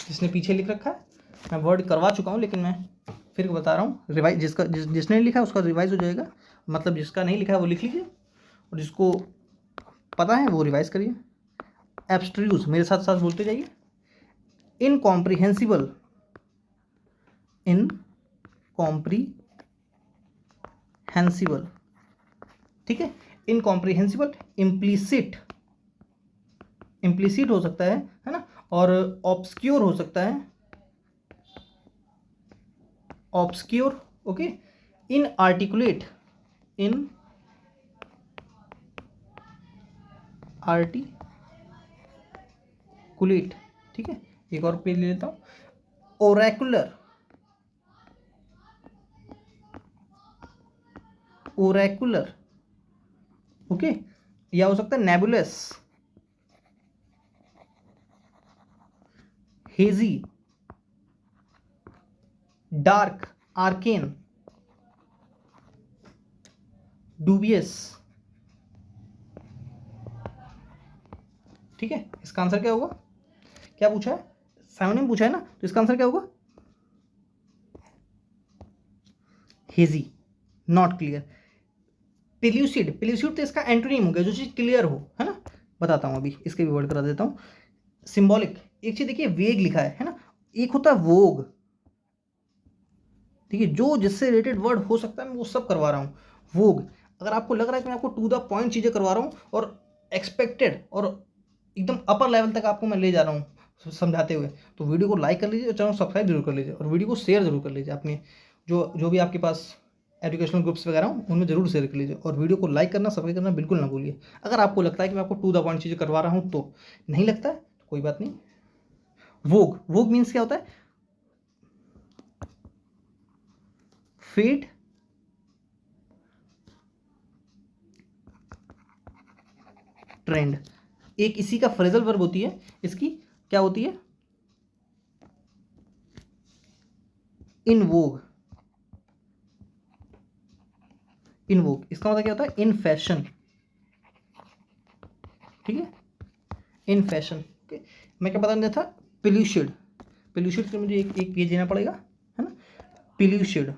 जिसने पीछे लिख रखा है, मैं वर्ड करवा चुका हूँ लेकिन मैं फिर बता रहा हूँ, रिवाइज, जिसने लिखा है उसका रिवाइज हो जाएगा, मतलब जिसका नहीं लिखा है वो लिख लीजिए, और जिसको पता है वो रिवाइज करिए। एब्स्ट्रूज, मेरे साथ साथ बोलते जाइए। इनकॉम्प्रिहेंसिबल, इनकॉम्प्रिहेंसिबल, ठीक है। इनकॉम्प्रिहेंसिबल, इम्प्लिसिट, इम्प्लिसिट हो सकता है ना, और ऑब्सक्योर हो सकता है, ऑब्सक्योर, ओके। इनआर्टिकुलेट, इन आर्टिकुलेट, ठीक है। एक और पेज ले लेता हूँ, ओरेकुलर, ओरेकुलर, ओके, या हो सकता है नेबुलस, हेजी, डार्क, आर्केन, डूबियस, ठीक है। इसका आंसर क्या होगा? क्या पूछा है? साइनोनिम पूछा है ना, तो इसका आंसर क्या होगा? Hazy, not clear. Pellucid, pellucid तो इसका एंटोनिम हो गया, जो चीज क्लियर हो, है ना। बताता हूं अभी, इसके भी वर्ड करा देता हूं। सिंबॉलिक, एक चीज देखिए, वेग लिखा है ना, एक होता है वोग, ठीक है, जो जिससे रिलेटेड वर्ड हो सकता है मैं वो सब करवा रहा हूँ। वोग, अगर आपको लग रहा है कि मैं आपको टू द पॉइंट चीज़ें करवा रहा हूँ और एक्सपेक्टेड और एकदम अपर लेवल तक आपको मैं ले जा रहा हूँ समझाते हुए, तो वीडियो को लाइक कर लीजिए और चैनल सब्सक्राइब जरूर कर लीजिए और वीडियो को शेयर जरूर कर लीजिए अपने जो जो भी आपके पास एजुकेशनल ग्रुप्स वगैरह हो उनमें जरूर शेयर कर लीजिए और वीडियो को लाइक करना सब्सक्राइब करना बिल्कुल ना भूलिए। अगर आपको लगता है कि मैं आपको टू द पॉइंट चीज़ें करवा रहा हूँ तो, नहीं लगता है तो कोई बात नहीं। वोग, वोग मीन्स क्या होता है? फेड, ट्रेंड, एक इसी का फ्रेजल वर्ब होती है, इसकी क्या होती है? इन वोग, इन वोग, इसका मतलब क्या होता है? इन फैशन, ठीक है, इन फैशन, ओके। मैं क्या बता दिया था? पिल्यूशिड, पिल्यूशिड के मुझे एक पेज देना पड़ेगा, है ना। पिल्यूशिड,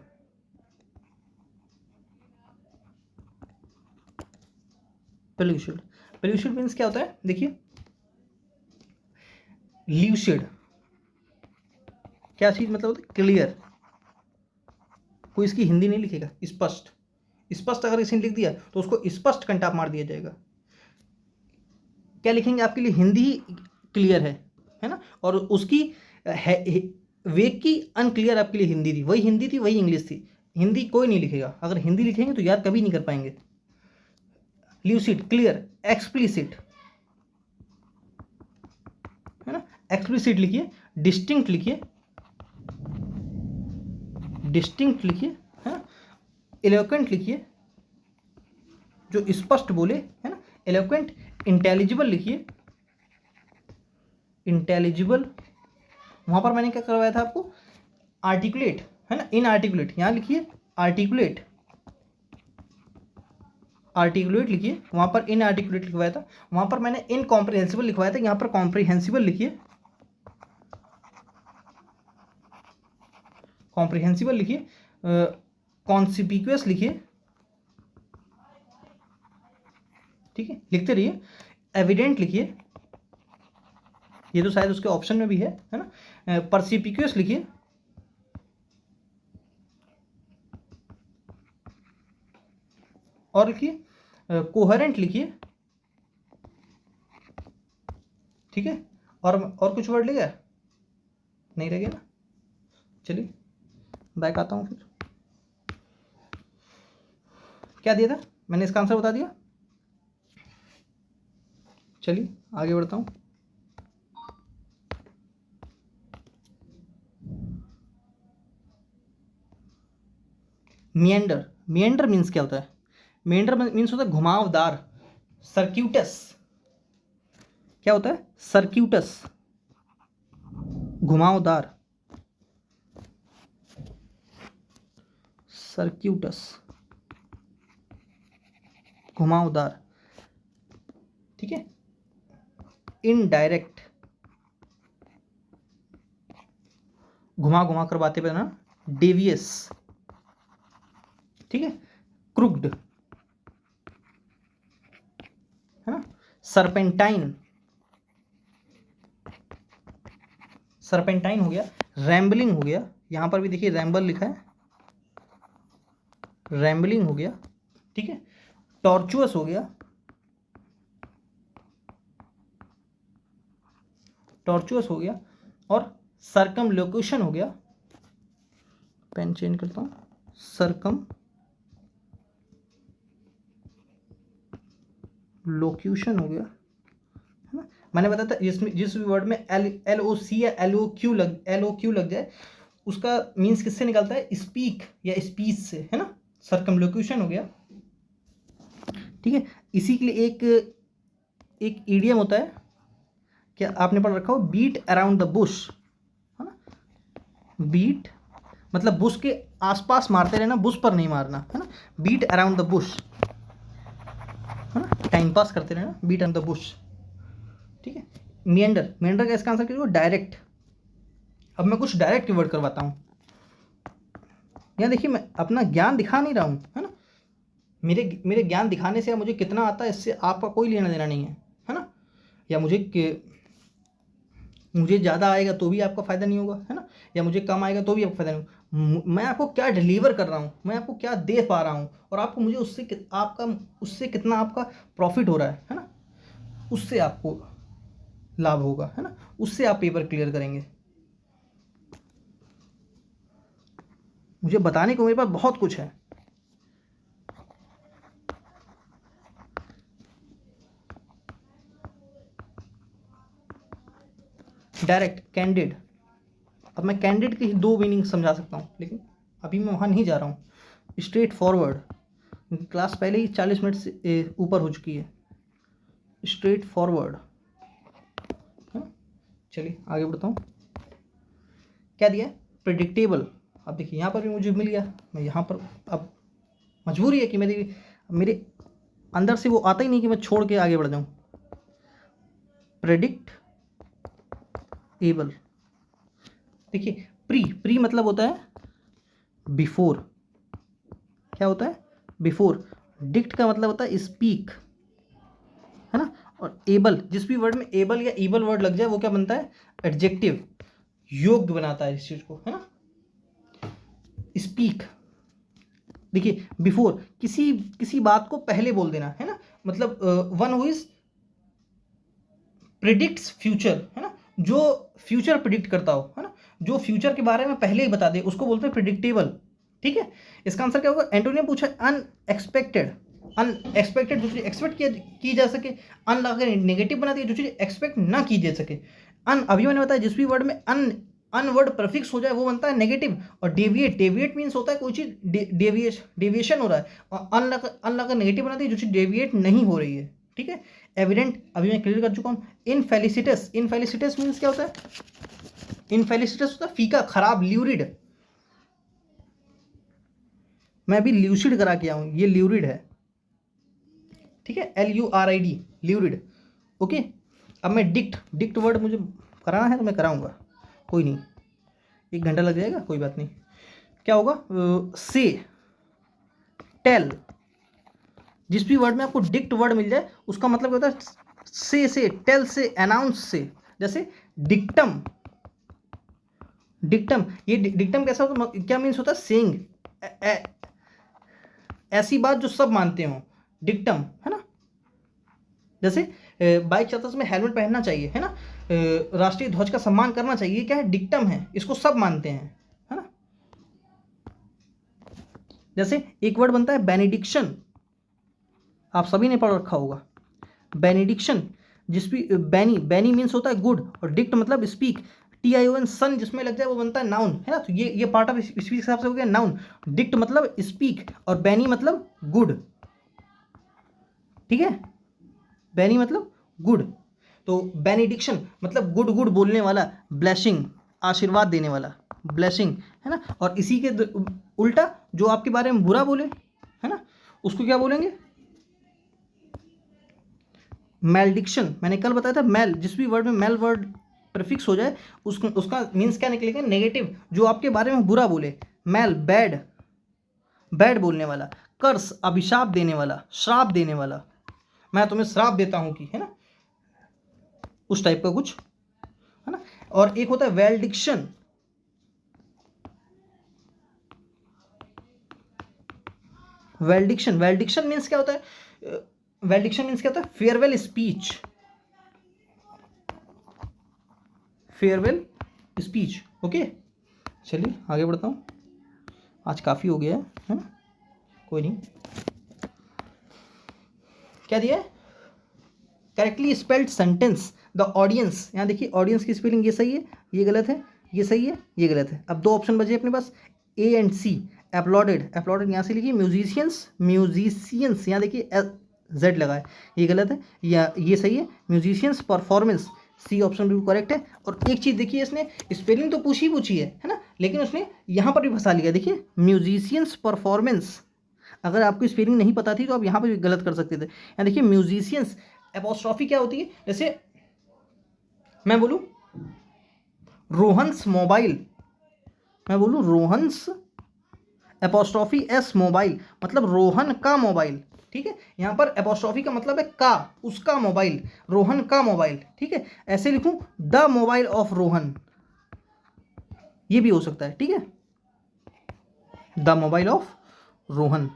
पिल्यूशिड, पिल्यूशिड मीन्स क्या होता है? देखिए, ल्यूसिड, क्या चीज मतलब होता है? क्लियर, कोई इसकी हिंदी नहीं लिखेगा, स्पष्ट, स्पष्ट अगर इसे लिख दिया तो उसको स्पष्ट कंटाप मार दिया जाएगा। क्या लिखेंगे? आपके लिए हिंदी ही क्लियर है ना, और उसकी वेग की अनक्लियर आपके लिए हिंदी थी, वही हिंदी थी वही इंग्लिश थी। हिंदी कोई नहीं लिखेगा, अगर हिंदी लिखेंगे तो याद कभी नहीं कर पाएंगे। ल्यूसिड, क्लियर, एक्सप्लिसिट, है ना, एक्सप्लिसिट लिखिए, डिस्टिंक्ट लिखिए, डिस्टिंक्ट लिखिए, है ना, एलोक्वेंट लिखिए, जो स्पष्ट बोले, है ना, एलोक्वेंट, इंटेलिजिबल लिखिए, इंटेलिजिबल, वहां पर मैंने क्या करवाया था आपको? आर्टिकुलेट, है ना, इनआर्टिकुलेट, यहां लिखिए आर्टिकुलेट, आर्टिकुलेट लिखिए, वहां पर इनआर्टिकुलेट लिखवाया था, वहां पर मैंने इनकॉम्प्रिहेंसिबल लिखवाया था, यहां पर कॉम्प्रिहेंसिबल लिखिए, कॉम्प्रिहेंसिबल लिखिए, कॉन्सिपिक्यूअस लिखिए, ठीक है, लिखते रहिए, एविडेंट लिखिए, ये तो शायद उसके ऑप्शन में भी है ना, परसिपिक्यूअस लिखिए, और लिखिए कोहेरेंट लिखिए, ठीक है, और कुछ वर्ड लिखा नहीं रह गया ना। चलिए बैक आता हूँ फिर, क्या दिया था मैंने? इसका आंसर बता दिया। चलिए आगे बढ़ता हूँ। मिएंडर, मिएंडर मीन्स क्या होता है? मिएंडर मीन्स होता है घुमावदार, सर्क्यूटस, क्या होता है? सर्क्यूटस, घुमावदार, सर्क्यूटस, घुमावदार, ठीक है। इनडायरेक्ट, घुमा घुमा कर बातें करना, डेवियस, ठीक है, क्रुक्ड, है ना, सरपेंटाइन, सरपेंटाइन हो गया, रैम्बलिंग हो गया, यहां पर भी देखिए रैम्बल लिखा है, रैम्बलिंग हो गया, ठीक है, टॉर्चुअस हो गया, टॉर्चुअस हो गया, और सर्कमलोक्यूशन हो गया, पेन चेंज करता हूं, सर्कम लोक्यूशन हो गया, मैंने बताया था जिस भी वर्ड में एल ओ सी या एल ओ क्यू लग जाए उसका मीन्स किससे निकलता है, स्पीक या स्पीच से, है ना, सर्कमलोक्यूशन हो गया। ठीक है, इसी के लिए एक ईडियम होता है, क्या आपने पढ़ रखा हो, बीट अराउंड द बुश, है ना, बीट मतलब बुश के आसपास मारते रहना, बुश पर नहीं मारना, है ना, बीट अराउंड द बुश, है ना, टाइम पास करते रहना, बीट अराउंड द बुश। ठीक है, मेंडर का इसका आंसर क्या होगा, डायरेक्ट। अब मैं कुछ डायरेक्ट वर्ड करवाता हूँ। यहाँ देखिए मैं अपना ज्ञान दिखा नहीं रहा हूँ, है ना, मेरे ज्ञान दिखाने से या मुझे कितना आता है इससे आपका कोई लेना देना नहीं है ना, या मुझे ज़्यादा आएगा तो भी आपका फ़ायदा नहीं होगा, है ना, या मुझे कम आएगा तो भी आपका फ़ायदा नहीं होगा। मैं आपको क्या डिलीवर कर रहा हूँ, मैं आपको क्या दे पा रहा हूँ, और आपको मुझे उससे कितना आपका प्रॉफिट हो रहा है ना, उससे आपको लाभ होगा, है ना, उससे आप पेपर क्लियर करेंगे। मुझे बताने को मेरे पास बहुत कुछ है। Direct, candid. अब मैं कैंडिड की 2 मीनिंग समझा सकता हूँ, लेकिन अभी मैं वहाँ नहीं जा रहा हूँ। स्ट्रेट फॉरवर्ड, क्लास पहले ही 40 मिनट से ऊपर हो चुकी है। स्ट्रेट फॉरवर्ड, है ना। चलिए आगे बढ़ता हूँ। क्या दिया है, प्रिडिक्टेबल। अब देखिए यहाँ पर भी मुझे मिल गया, मैं यहाँ पर अब मजबूरी है कि मेरे अंदर से वो आता ही नहीं कि मैं छोड़ के आगे बढ़ जाऊँ। प्रेडिक्ट एबल, देखिए प्री मतलब होता है बिफोर, क्या होता है, बिफोर। डिक्ट का मतलब होता है स्पीक, है ना, और एबल, जिस भी वर्ड में एबल या एबल वर्ड लग जाए वो क्या बनता है, एडजेक्टिव, योग्य बनाता है इस चीज को, है ना। स्पीक, देखिए बिफोर, किसी बात को पहले बोल देना, है ना, मतलब one who is predicts future, है ना, जो फ्यूचर प्रिडिक्ट करता हो, है ना, जो फ्यूचर के बारे में पहले ही बता दे उसको बोलते हैं प्रिडिक्टेबल। ठीक है, इसका आंसर क्या होगा, एंटोनियम पूछा अनएक्सपेक्टेड। अनएक्सपेक्टेड जो चीज़ एक्सपेक्ट की जा सके, अन लगाकर नेगेटिव बना दिया, जो चीज़ एक्सपेक्ट ना की जा सके। अभी मैंने बताया जिस भी वर्ड में अन वर्ड प्रीफिक्स हो जाए वो बनता है नेगेटिव। और डेविएट मीन्स होता है कोई चीज़ डेविएशन हो रहा है, और अन लगा नेगेटिव बना दिया जो चीज़ डेविएट नहीं हो रही है। ठीक है, एविडेंट अभी मैं क्लियर कर चुका हूँ। इनफेलिसिटस मीन्स क्या होता है, इनफेलिसिटस होता है फीका, खराब, ल्यूरिड। मैं अभी ल्यूसिड करा के आऊँ, ये ल्यूरिड है। ठीक है, LURID, ल्यूरिड। ओके, अब मैं डिक्ट वर्ड मुझे कराना है तो मैं कराऊंगा, कोई नहीं, 1 घंटा लग जाएगा, कोई बात नहीं। क्या होगा, से, टेल, जिस भी वर्ड में आपको डिक्ट वर्ड मिल जाए उसका मतलब होता है से, टेल से, अनाउंस से। जैसे डिक्टम, ये डिक्टम कैसा होता है, क्या मीन्स होता है, सेइंग, ऐसी बात जो सब मानते हो, डिक्टम, है ना। जैसे बाइक चलाते समय हेलमेट पहनना चाहिए, है ना, राष्ट्रीय ध्वज का सम्मान करना चाहिए, क्या है, डिक्टम है, इसको सब मानते हैं, है ना। जैसे एक वर्ड बनता है बेनिडिक्शन, आप सभी ने पढ़ रखा होगा, बेनिडिक्शन, जिस भी बैनी मीन्स होता है गुड, और डिक्ट मतलब स्पीक, TION सन जिसमें लग जाए वो बनता है नाउन, है ना। तो ये पार्ट ऑफ स्पीच के हिसाब से हो गया नाउन। डिक्ट मतलब स्पीक और बैनी मतलब गुड। ठीक है, बैनी मतलब गुड, तो बेनिडिक्शन मतलब गुड बोलने वाला, ब्लेसिंग आशीर्वाद देने वाला, ब्लेसिंग, है ना। और इसी के उल्टा जो आपके बारे में बुरा बोले, है ना, उसको क्या बोलेंगे, मैलडिक्शन। मैंने कल बताया था मैल, जिस भी वर्ड में मैल वर्ड प्रीफिक्स हो जाए उसका मीन्स क्या निकलेगा, नेगेटिव, जो आपके बारे में बुरा बोले। मैल, बैड बोलने वाला। कर्स, अभिशाप देने वाला, श्राप देने वाला, मैं तुम्हें श्राप देता हूं कि, है ना, उस टाइप का कुछ, है ना। और एक होता है वेलडिक्शन, वेलडिक्शन मीन्स क्या होता है, वेलडिक्शन मीन्स क्या होता है, फेयरवेल स्पीच, ओके। चलिए आगे बढ़ता हूँ, आज काफ़ी हो गया है ना, कोई नहीं। क्या दिया है, correctly spelled sentence, the audience, यहाँ देखिए ऑडियंस की स्पेलिंग ये सही है, ये गलत है, ये सही है, ये गलत है। अब 2 ऑप्शन बचे अपने पास, A and C. Applauded, applauded यहाँ से लिखिए म्यूजिशियंस, म्यूजिशियंस यहाँ देखिए जेड लगा है, ये गलत है, या ये सही है म्यूजिशियंस परफॉर्मेंस, सी ऑप्शन भी करेक्ट है। और एक चीज़ देखिए, इसने स्पेलिंग तो पूछी है ना, लेकिन उसने यहाँ पर भी फंसा लिया। देखिए म्यूजिशियंस परफॉर्मेंस, अगर आपको स्पेलिंग नहीं पता थी तो आप यहाँ पर भी गलत कर सकते थे। यहाँ देखिए म्यूजिशियंस, एपोस्ट्रॉफी क्या होती है, जैसे मैं बोलूँ रोहन्स मोबाइल, मैं बोलूँ रोहन्स एपोस्ट्रॉफी एस मोबाइल, मतलब रोहन का मोबाइल, ठीक है। यहाँ पर एपोस्ट्रॉफी का मतलब है का, उसका मोबाइल, रोहन का मोबाइल, ठीक है। ऐसे लिखूं द मोबाइल ऑफ रोहन, ये भी हो सकता है, ठीक है, द मोबाइल ऑफ रोहन,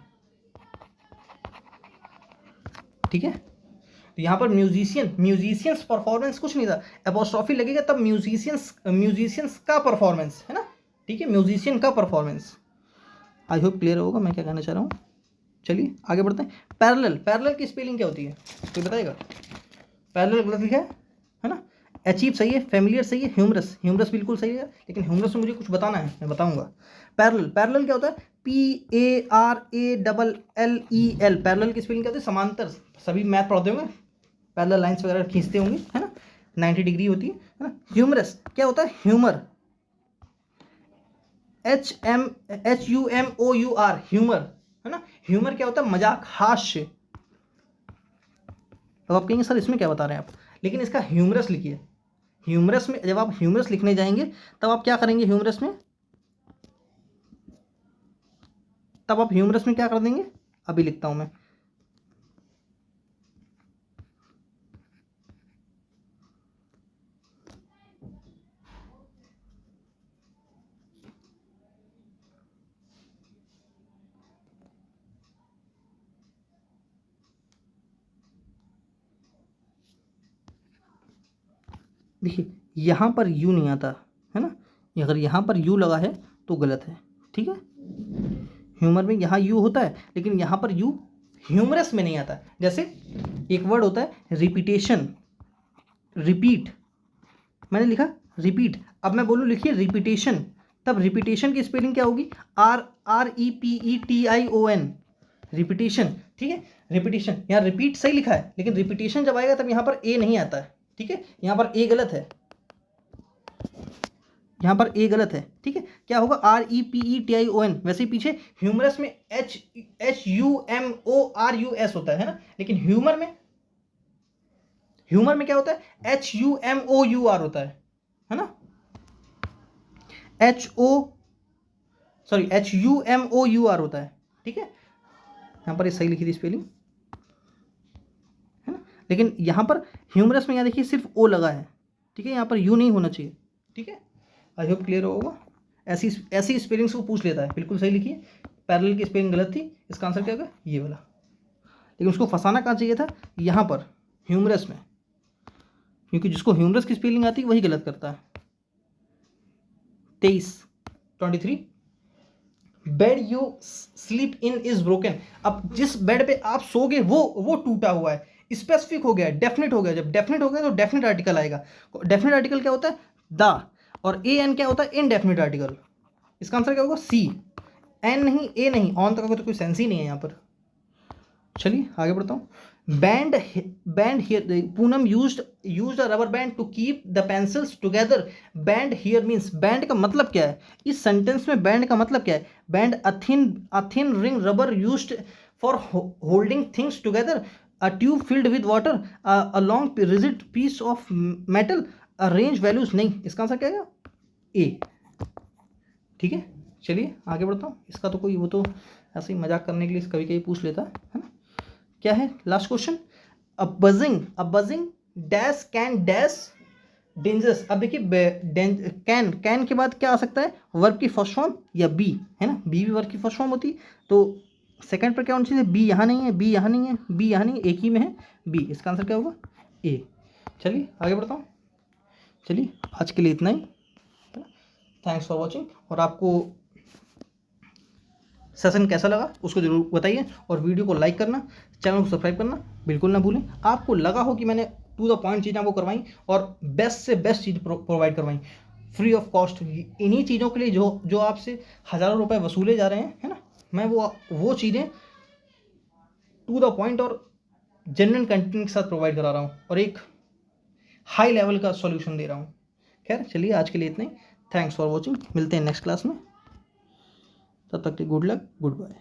ठीक है। तो यहाँ पर म्यूजिशियंस परफॉर्मेंस कुछ नहीं था, एपोस्ट्रॉफी लगेगा तब म्यूजिशियंस का परफॉर्मेंस, है ना, ठीक है, म्यूजिशियन का परफॉर्मेंस। आई होप क्लियर होगा मैं क्या कहना चाह रहा हूँ। चलिए आगे बढ़ते हैं। पैरेलल, पैरेलल की स्पेलिंग क्या होती है, कोई बताएगा? पैरेलल गलत लिखा है ना। अचीव सही है, फेमिलियर सही है, ह्यूमरस, ह्यूमरस बिल्कुल सही है, लेकिन ह्यूमरस में मुझे कुछ बताना है, मैं बताऊंगा। पैरेलल, पैरेलल क्या होता है, PARALLEL, पैरेलल की स्पेलिंग क्या होती है, समांतर, सभी मैथ पढ़ते होंगे, पैरेलल लाइंस वगैरह खींचते होंगे, है ना, 90 डिग्री होती है ना। ह्यूमरस क्या होता है, ह्यूमर, HUMOUR, ह्यूमर, है ना। ह्यूमर क्या होता है, मजाक, हास्य। अब आप कहेंगे सर इसमें क्या बता रहे हैं आप, लेकिन इसका ह्यूमरस लिखिए। ह्यूमरस में जब आप ह्यूमरस लिखने जाएंगे तब आप क्या करेंगे, ह्यूमरस में, तब आप ह्यूमरस में क्या कर देंगे, अभी लिखता हूं मैं। देखिए यहाँ पर यू नहीं आता है ना, अगर यहाँ पर यू लगा है तो गलत है, ठीक है। ह्यूमर में यहाँ यू होता है, लेकिन यहाँ पर यू ह्यूमरस में नहीं आता। जैसे एक वर्ड होता है रिपीटेशन, रिपीट, मैंने लिखा रिपीट, अब मैं बोलूँ लिखिए रिपीटेशन, तब रिपीटेशन की स्पेलिंग क्या होगी, REPETION, रिपीटेशन, ठीक है। रिपीटेशन, यहाँ रिपीट सही लिखा है, लेकिन रिपीटेशन जब आएगा तब यहाँ पर ए नहीं आता है, ठीक है। यहाँ पर ए गलत है, यहाँ पर ए गलत है, ठीक है। क्या होगा, REPETION। वैसे पीछे ह्यूमरस में HUMORUS होता है ना, लेकिन ह्यूमर में क्या होता है, HUMOUR होता है ना, HUMOUR होता है, ठीक है। यहाँ पर ये सही लिखी थी स्पेलिंग, है ना, लेकिन यहाँ पर ह्यूमरस में यहाँ देखिए सिर्फ ओ लगा है, ठीक है, यहाँ पर यू नहीं होना चाहिए, ठीक है। आई होप क्लियर होगा। ऐसी स्पेलिंग्स को पूछ लेता है, बिल्कुल सही लिखिए। पैरेलल की स्पेलिंग गलत थी, इसका आंसर क्या होगा, ये वाला, लेकिन उसको फंसाना कहाँ चाहिए था, यहाँ पर ह्यूमरस में, क्योंकि जिसको ह्यूमरस की स्पेलिंग आती है वही गलत करता है। 23 bed you sleep in is broken, अब जिस बेड पे आप सोगे वो टूटा हुआ है, स्पेसिफिक हो गया है, डेफिनेट हो गया। जब डेफिनेट हो गया तो डेफिनेट आर्टिकल आएगा। डेफिनेट आर्टिकल क्या होता है, द, और एन क्या होता है, इनडेफिनेट आर्टिकल। इसका आंसर क्या होगा, सी, एन नहीं, ए नहीं, ऑन तक तो कोई सेंस ही नहीं है यहाँ पर। चलिए आगे बढ़ता हूँ। Band here, Poonam used a rubber band to keep the pencils together. Band here means, band का मतलब क्या है इस सेंटेंस में, बैंड का मतलब क्या है, band a thin ring rubber used for holding things together, a tube filled with water, a long rigid piece of metal, a range values. नहीं, इसका आंसर क्या है, ए, ठीक है। चलिए आगे बढ़ता हूँ। इसका तो कोई, वो तो ऐसे ही मजाक करने के लिए कभी कभी पूछ लेता है ना। क्या है last question, a buzzing dash can dash dangerous. अब देखिए कैन के बाद क्या आ सकता है, वर्ब की फर्स्ट फॉर्म या बी, है ना, बी भी वर्ब की फर्स्ट फॉर्म होती है, तो सेकंड पर क्या होना चाहिए, बी यहाँ नहीं है, बी यहाँ नहीं है, बी यहाँ नहीं है, एक ही में है बी। इसका आंसर क्या होगा, ए। चलिए आगे बढ़ता हूँ। चलिए आज के लिए इतना ही, थैंक्स फॉर वॉचिंग। और आपको सेशन कैसा लगा उसको जरूर बताइए, और वीडियो को लाइक करना, चैनल को सब्सक्राइब करना बिल्कुल ना भूलें। आपको लगा हो कि मैंने टू द पॉइंट चीज़ें आपको करवाई और बेस्ट से बेस्ट चीज़ प्रोवाइड करवाई फ्री ऑफ कॉस्ट। इन्हीं चीज़ों के लिए जो आपसे हज़ारों रुपए वसूले जा रहे हैं, है ना, मैं वो चीज़ें टू द पॉइंट और जेन्युइन कंटेंट के साथ प्रोवाइड करा रहा हूँ और एक हाई लेवल का सॉल्यूशन दे रहा हूँ। खैर चलिए आज के लिए इतना ही। थैंक्स फॉर वॉचिंग, मिलते हैं नेक्स्ट क्लास में, तब तक के गुड लक, गुड बाय।